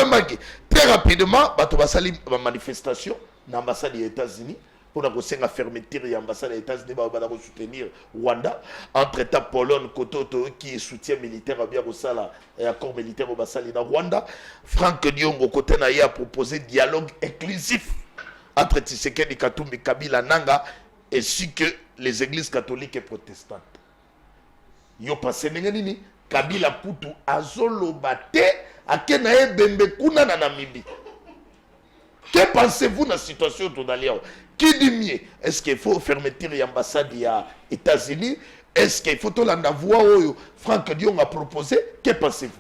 S1: Mbangue, très rapidement, bato basali ma manifestation dans l'ambassade des États-Unis pour la fermeture de l'ambassade des États-Unis pour soutenir Rwanda. Entre-temps, Pologne, Kototo, qui est soutien militaire à bien et accord militaire au Bassali dans Rwanda. Franck Nyongo, côté a proposé dialogue inclusif entre Tshisekedi, Katumbi, Kabila, Nanga, ainsi que les églises catholiques et protestantes. Yo passé nini Kabila Putu azolobate akena ebembe kuna na Namibie. Que pensez-vous de la situation tournalière? Qui dit mieux? Est-ce qu'il faut fermeture l'ambassade des États-Unis? Est-ce qu'il faut la voix où Franck Dion a proposé? Que pensez-vous?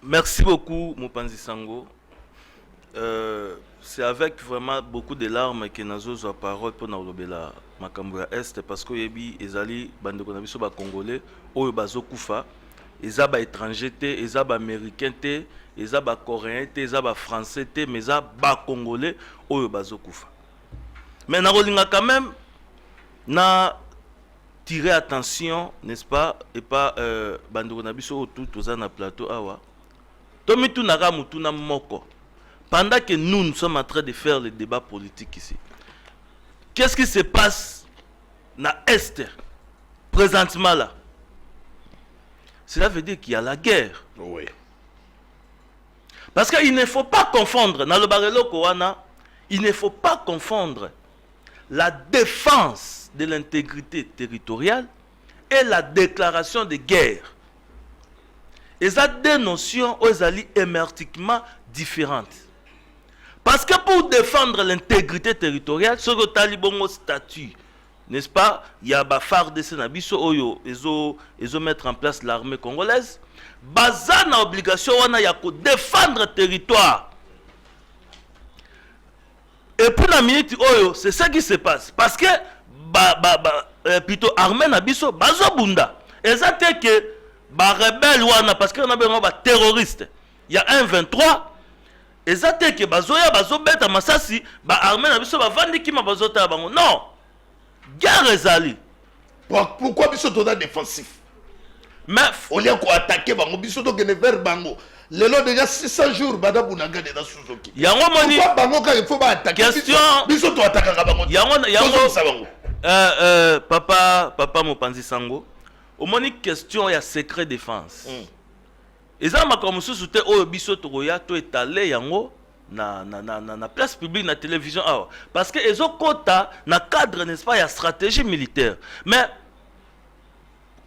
S4: Merci beaucoup, Mopanzi Sango. C'est avec vraiment beaucoup de larmes que nous avons la parole pour nous la Makambouya Est parce que les ali bandeko na biso ba congolais oyo bazokufa eza ba étranger te eza ba américain te eza ba coréen te eza ba français te mais eza ba congolais oyo bazokufa. Mais na rolinga quand même na tirer attention, n'est-ce pas, et pas bandeko na biso tout toza na plateau awa. Tomi tu naka mutu na moko. Pendant que nous sommes en train de faire le débat politique ici, qu'est-ce qui se passe dans l'Est, présentement là? Cela veut dire qu'il y a la guerre.
S1: Oui.
S4: Parce qu'il ne faut pas confondre, dans le barrelo Kowana, il ne faut pas confondre la défense de l'intégrité territoriale et la déclaration de guerre. Et ça, deux notions émergentiquement différentes. Parce que pour défendre l'intégrité territoriale, ce que Talibongo statut, n'est-ce pas, il y a des FARDC Nabiso Oyo, ils ont mettre en place l'armée congolaise. Bazana obligation, on a défendre le territoire. Et pour la minute Oyo, c'est ça qui se passe. Parce que, plutôt armée Nabiso, Bazo Bunda. Et ça, c'est que, rebelle, parce qu'on a besoin de terroristes. Il y a un 23. Et ça te que bazoya bazobeta masasi ba armée na biso ba vandi ki ma bazota bango non guerre ezali.
S1: Pourquoi biso toda défensif?
S4: Mais
S1: au lieu ko attaquer bango biso to gene vers bango lelo déjà 600 jours bada bunanga de na Suzuki
S4: yango moni
S1: pourquoi bango ka il faut ba attaquer
S4: question
S1: biso to attaquer bango
S4: yango papa Mopanzi Sango au moni question ya secret défense. Et ça m'a commencé à te au biso toya to étalé yango na place publique na télévision parce que ezo kota na cadre n'est-ce pas ya stratégie militaire mais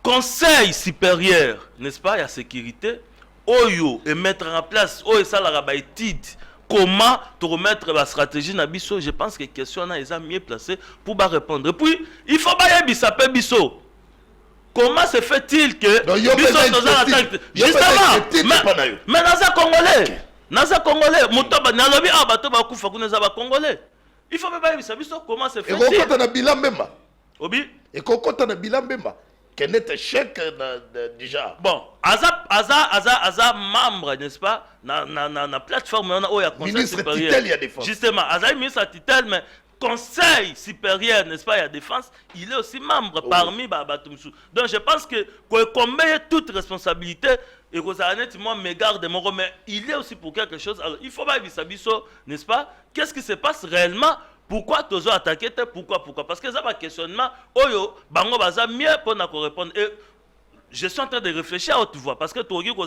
S4: conseil supérieur n'est-ce pas ya sécurité oyo et mettre en place oyo ça la rabaïtide comment te remettre la stratégie na biso. Je pense que question na eza mieux placé pour ba répondre. Et puis il faut ba yebisa pe biso. Comment se fait-il que justement mais naza congolais mutoba nalobi bato ba kufa kuneza ba congolais il faut pas bisa biso comment se fait-il
S1: et kokota na bilambemba
S4: obi
S1: et kokota na bilambemba qu'est chèque déjà
S4: bon aza membre n'est-ce pas na plateforme on a conseil supérieur justement aza ministre titel mais conseil supérieur, n'est-ce pas, il y a défense, il est aussi membre parmi Babatumsou. Donc je pense que combien toute responsabilité, et Rosanet, moi, me garde mon mais il est aussi pour quelque chose. Alors il faut pas biso, n'est-ce pas? Qu'est-ce qui se passe réellement? Pourquoi tu as attaqué? Pourquoi? Parce que ça va questionnement, oyo, bango baza mieux pour nous répondre. Et je suis en train de réfléchir à haute voix parce que tu as dit que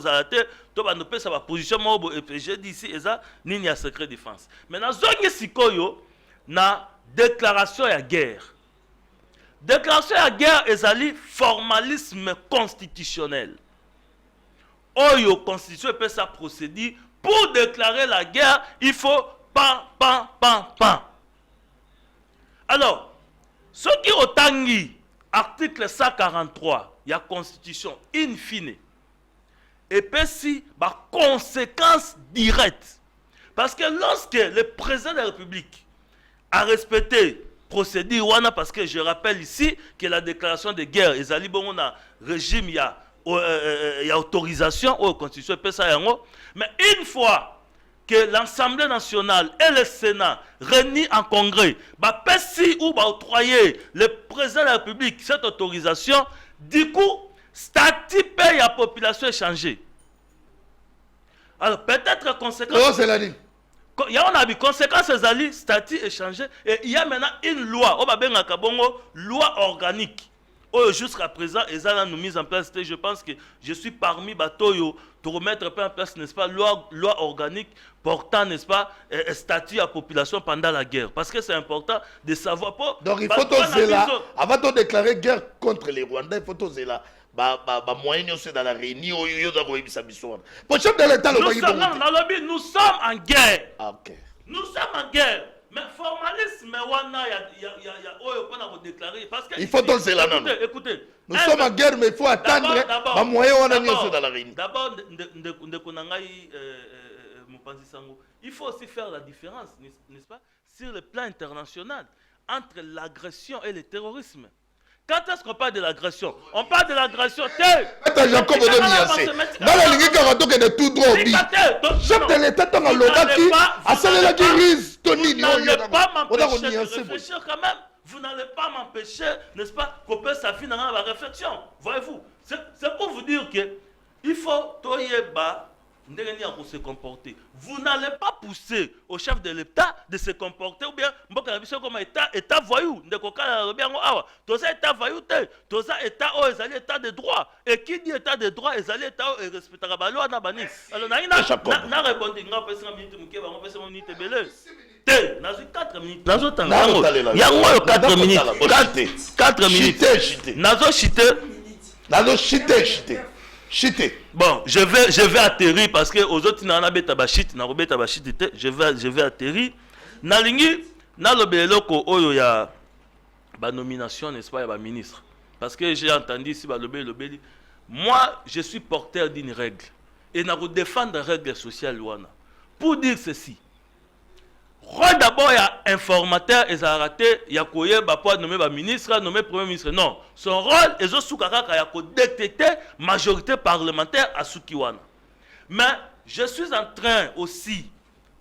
S4: tu as dit sa position, et j'ai dit ici, et ça, il y a secret défense. Maintenant, zone sikoyo, na déclaration à guerre. Déclaration à guerre est un formalisme constitutionnel. Oyo constitution peut ça procéder pour déclarer la guerre, il faut pan. Alors, ce qui au tangi article 143, il y a constitution in fine. et puis si conséquences directes. Parce que lorsque le président de la République a respecté procédure wana, parce que je rappelle ici que la déclaration de guerre ezali bongo na régime ya autorisation au constitution pesa yango, mais une fois que l'Assemblée nationale et le Sénat réunis en congrès pesi ou octroyer le président de la République cette autorisation, du coup statut paye la population est changé. Alors peut-être conséquence.
S1: Oh, c'est la ligne.
S4: Il y a une conséquence, le statut est changé et il y a maintenant une loi, loi organique. Jusqu'à présent, ils ont mis en place. Je pense que je suis parmi Batoyo pour remettre en place, n'est-ce pas, loi organique portant, n'est-ce pas, statut à la population pendant la guerre. Parce que c'est important de savoir.
S1: Donc il faut oser là, avant de déclarer guerre contre les Rwandais, il faut oser là. Moyen dans la réunion, pour chef de l'État,
S4: nous sommes en guerre.
S1: Ah, ok.
S4: Nous sommes en guerre. Mais formalisme,
S1: il faut oser là, non.
S4: Écoutez.
S1: Nous sommes en guerre, mais il faut attendre.
S4: D'abord, il faut aussi faire la différence, n'est-ce pas, sur le plan international, entre l'agression et le terrorisme. Quand est-ce qu'on parle de l'agression? On parle de l'agression.
S1: Jacob de Miassé. Dans la ligne qui est tout droit. Chef de l'État, dans le Lodaki, à celle la guérise, Tony,
S4: vous n'allez pas m'empêcher de réfléchir quand même. Vous n'allez pas m'empêcher, n'est-ce pas, couper sa vie dans la réflexion. Voyez-vous, c'est pour vous dire que il faut toyeba pour se comporter. Vous n'allez pas pousser au chef de l'État de se comporter ou bien comme État voyou. État voyou, État de droit. Et qui dit État de droit, État respecte la loi. Alors, na répondre, dans 4 minutes. Dans 4 minutes. 4 minutes.
S1: Chité.
S4: Bon, je vais atterrir parce que aux autres je vais atterrir. Nalingi na lobeloko oyo ya ba nomination, n'est-ce pas, ya ba ministre. Parce que j'ai entendu ici ba lobeli. Moi, je suis porteur d'une règle et na défendre la règle sociale wana. Pour dire ceci. D'abord, il y a informateur et ça a raté, il y a quoi, pour nommer ministre, nommer premier ministre. Non, son rôle est de détecter majorité parlementaire à Sukiwana. Mais je suis en train aussi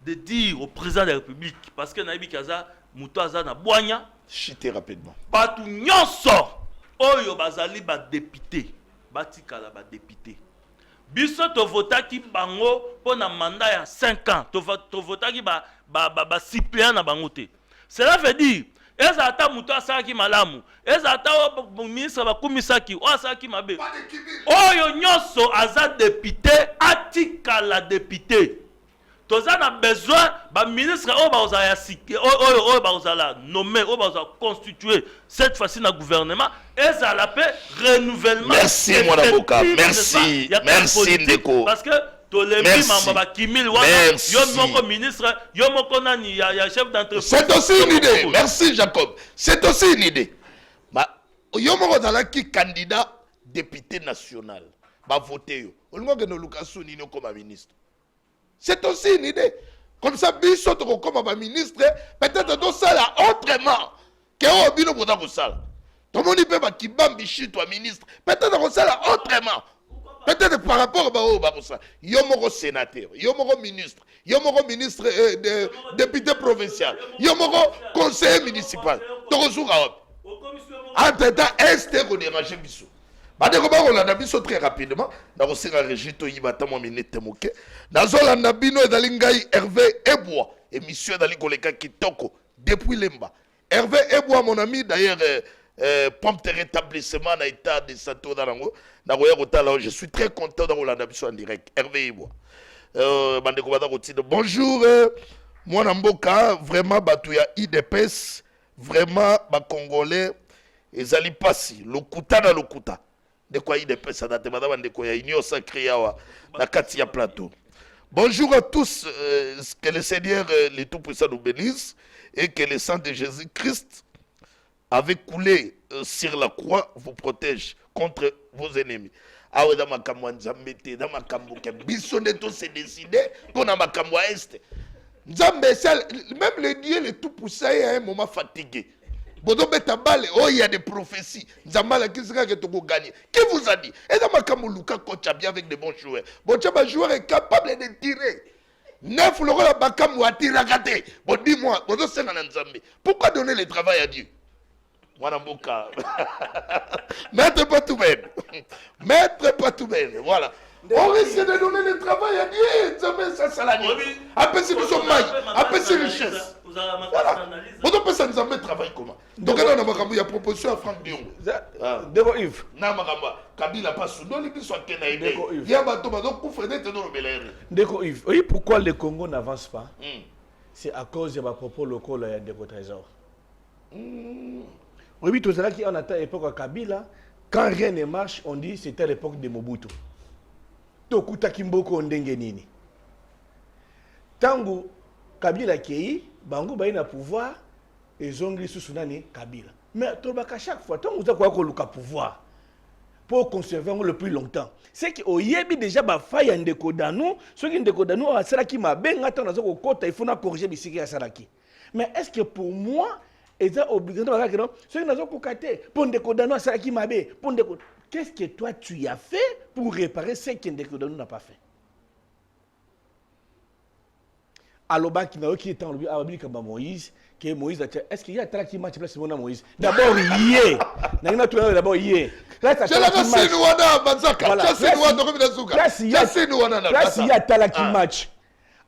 S4: de dire au président de la République, parce que Naïbi Kaza, Moutaza na Boigna,
S1: chiter rapidement.
S4: Pas tout nyonso, oyo bazali ba député, batikala ba député. Biso to votaki bango pour un mandat ya 5 ans. To votaki ba suppléant na bango te. Cela veut dire ezata muto asaki malamu, ezata ministre ba kumisaki o asaki mabe. Oyo nyonso aza député atika la député. Toza na besoin ba ministre o ba ozaya siki o ba ozala nommé o ba ozala constituer cette fois-ci na gouvernement ezala pe renouvellement.
S1: Merci mon avocat, merci Ndeko.
S4: Parce que tolebi mamba ba kimil wana yo moko ministre yo moko nani ya chef d'entreprise.
S1: C'est aussi une idée. Merci Jacob. C'est aussi une idée. Ba yo moko zala ki candidat député national. Ba voter yo. Olingo ke no Lukasu nino comme ministre. C'est aussi une idée. Comme ça, Bissot comme ministre, peut-être dans ça là autrement. Que Obino pour dans ça. Tout le monde peut pas qui bambichi toi ministre. Peut-être dans ça là autrement. Peut-être par rapport à ça. Yomoro sénateur, yomoro ministre, yomoro ministre député provincial, yomoro conseiller municipal. Entre-temps, est-ce qu'on dérange Bissot? On a biso très rapidement. Dans le Sénat Régito Yibatamo Minute Moke. Dans le Nabino et Dalingai Hervé Ebois. Émission Dalikoleka Kitoko. Depuis Lemba. Hervé Ebois, mon ami, d'ailleurs, prompt rétablissement dans l'état de Sato Darango. Je suis très content dans le Nabiso en direct. Hervé Ebois. Bonjour, moi Namboka. Vraiment, Batouya IDPS. Vraiment, Congolais. Et Zali Passi. Lokuta na Lokuta. De quoi il dépêche ça date madame de quoi il y a sacré à la Katia Plateau. Bonjour à tous, que le Seigneur le Tout-Puissant nous bénisse et que le sang de Jésus-Christ avait coulé sur la croix vous protège contre vos ennemis. Ah ouais, dans ma camouane, dans ma camouane, bisonne tout s'est décidé pour ma camouane est. Même les dieux, les tout poussés, à un moment fatigué. Bodo beta balle, oh il y a des prophéties. Nzambala qui sera que tu vas gagner. Qui vous a dit? Et dans ma camoulouka, coach bien avec des bons joueurs. Bon, tu as joueur est capable de tirer. 9 l'euro la bakam ou à tirer à gâter. Bon, dis-moi, bodo c'est un Nzambe. Pourquoi donner le travail à Dieu? Wanamboka. Maître Patouben. Maître Patouben. Voilà. On risque de donner le travail à Dieu. Ça, c'est la nuit. Après, c'est nous sommes mailles. Après, c'est richesse. Voilà. On peut pas nous travail comment? Donc, il y a proposition à Franck Dion.
S5: Dego Yves.
S1: Kabila pas sous. Donc, il soit Kenaïdé. Il y a un bateau, donc, pour faire des ténors
S5: Dego Yves. Oui, pourquoi le Congo n'avance pas? C'est à cause de ma propos locaux, il y a des trésors. Oui, tout ça qui en attend l'époque à Kabila, quand rien ne marche, on dit c'était l'époque de Mobutu. Tokuta Kimboko ndenge nini. Tango Kabila kei, bango ba na pouvoir et zongli susunani Kabila. Mais tobaka chaque fois tango za kwa luka pouvoir pour conserver le plus longtemps. C'est que oyebi déjà ba faille ndeko danu, ceux qui ndeko danu a salaki mabenga tango za ko kota il faut na corriger bisiki ya salaki. Mais est-ce que pour moi et ça obligatoire que non, ceux qui n'ont pas caté pour ndeko danu a salaki mabe, pour ndeko. Qu'est-ce que toi tu as fait pour réparer ce que ndeko danu n'a pas fait? Aloba qui n'a qui est en lui a dit comme Moïse que Moïse est-ce qu'il y a un qui match place mon Moïse d'abord yé n'a tout d'abord yé là ça c'est nous wana banzaka ça c'est nous wana comme Zuka ça c'est nous wana là il y a talaki match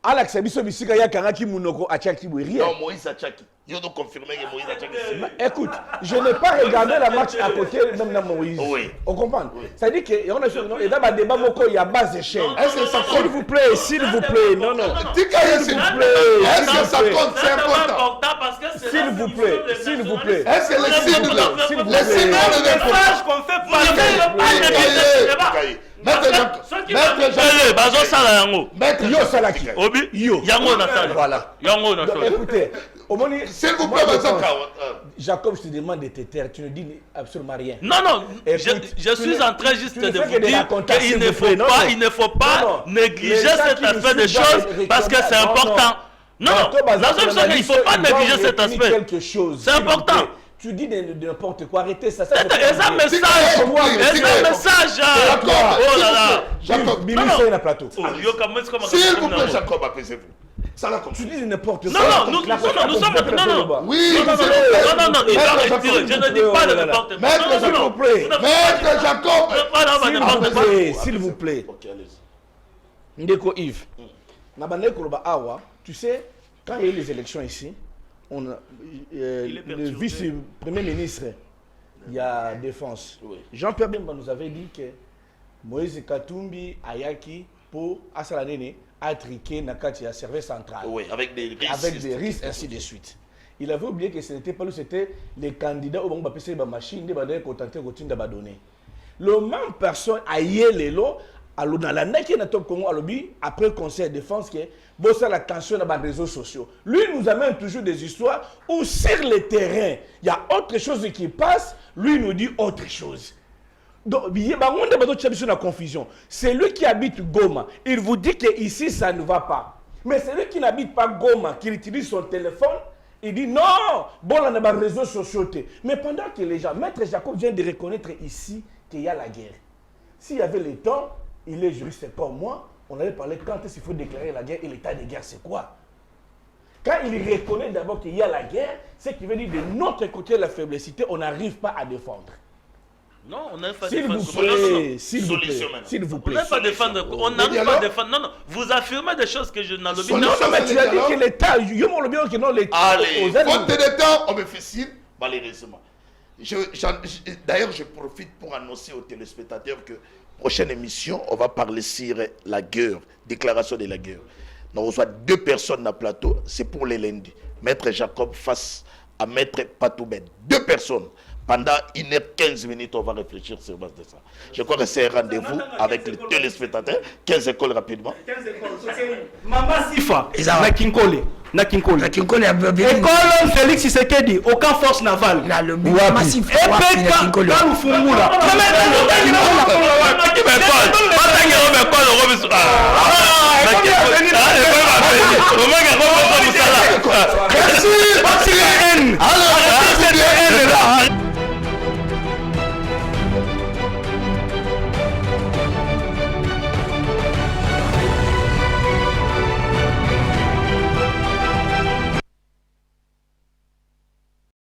S5: Alex biso bisika ya kanaki munoko achaki rien
S1: non Moïse achaki ils ont confirmé que Moïse achaki.
S5: Écoute, je n'ai pas regardé la match à côté même dans Moïse.
S1: Oui.
S5: On comprend. Ça dit que on a et dans le débat moko il y a base échelle. Est-ce que ça compte? S'il vous plaît, s'il vous plaît. Non. S'il vous plaît. Est-ce que ça compte? C'est important. S'il vous plaît. S'il vous plaît. Est-ce que les signes là, s'il vous plaît. Les signes de message qu'on fait passer. Maître Yo Salaki.
S4: Obi
S5: Yo.
S4: Yango na sala.
S5: Voilà.
S4: Yango na sala.
S5: Écoutez,
S1: s'il vous plaît,
S5: Jacob, je te demande de te taire. Tu ne dis absolument rien.
S4: Non, je suis en train juste de vous dire qu'il ne faut pas négliger cet aspect des choses parce que c'est important. Non, il ne faut pas négliger cet aspect. C'est important.
S5: Tu dis n'importe quoi, arrêtez ça.
S4: C'est un message. Oh là là.
S5: Jacob, Bimisson est plateau.
S1: S'il vous plaît, Jacob, apaisez-vous. Ça la
S5: tu dis n'importe quoi.
S4: Non, nous sommes. Non.
S1: Oui,
S4: non, il va retirer. Je ne dis pas de n'importe quoi.
S1: Maître, s'il vous plaît. Maître Jacob.
S5: S'il vous plaît. Ndeko Yves. Tu sais, quand il y a eu les élections ici, on a, le vice-premier ministre, il y a défense.
S1: Oui.
S5: Jean-Pierre Bemba nous avait dit que Moïse Katumbi Ayaki pour Asalanene a triqué Nakati à service central.
S1: Oui, avec des risques.
S5: Avec des risques, ainsi de suite. Il avait oublié que ce n'était pas lui, c'était les candidats au Bamba PC de machine, des badins contentés routine de badonner. Le même personne a yé les lots. Alors, dans la qui est dans le Congo, après le conseil de défense, qui est la tension dans les réseaux sociaux. Lui nous amène toujours des histoires où sur le terrain, il y a autre chose qui passe, lui nous dit autre chose. Donc, il y a une confusion. C'est lui qui habite Goma. Il vous dit qu'ici, ça ne va pas. Mais c'est lui qui n'habite pas Goma, qui utilise son téléphone, il dit non, bon, on a des réseaux sociaux. Mais pendant que les gens, Maître Jacob vient de reconnaître ici qu'il y a la guerre. S'il y avait le temps, il est juriste comme moi, on allait parler quand est-ce qu'il faut déclarer la guerre et l'état de guerre, c'est quoi? Quand il reconnaît d'abord qu'il y a la guerre, c'est qu'il veut dire de notre côté, la faiblessité, on n'arrive pas à défendre.
S4: Non, on n'arrive pas à
S5: défendre. S'il vous plaît.
S4: On n'arrive pas à défendre. On n'arrive pas à défendre. Non, vous affirmez des choses que je n'en ai pas.
S5: Non, mais tu as dit que l'État,
S1: allez, faute de temps, on me fait signe, malheureusement. D'ailleurs, je profite pour annoncer aux téléspectateurs que prochaine émission, on va parler sur la guerre, déclaration de la guerre. On reçoit 2 personnes dans le plateau, c'est pour les lundis. Maître Jacob face à Maître Patouben. 2 personnes. Pendant 1h15 minutes, on va réfléchir sur base de ça. Je crois que c'est un rendez-vous avec les téléspectateurs. 15 écoles rapidement.
S2: 15 écoles. Mamba Sifa, na Kinkole. École Félix Tshisekedi, aucun force navale.
S3: Massif.
S4: Merci.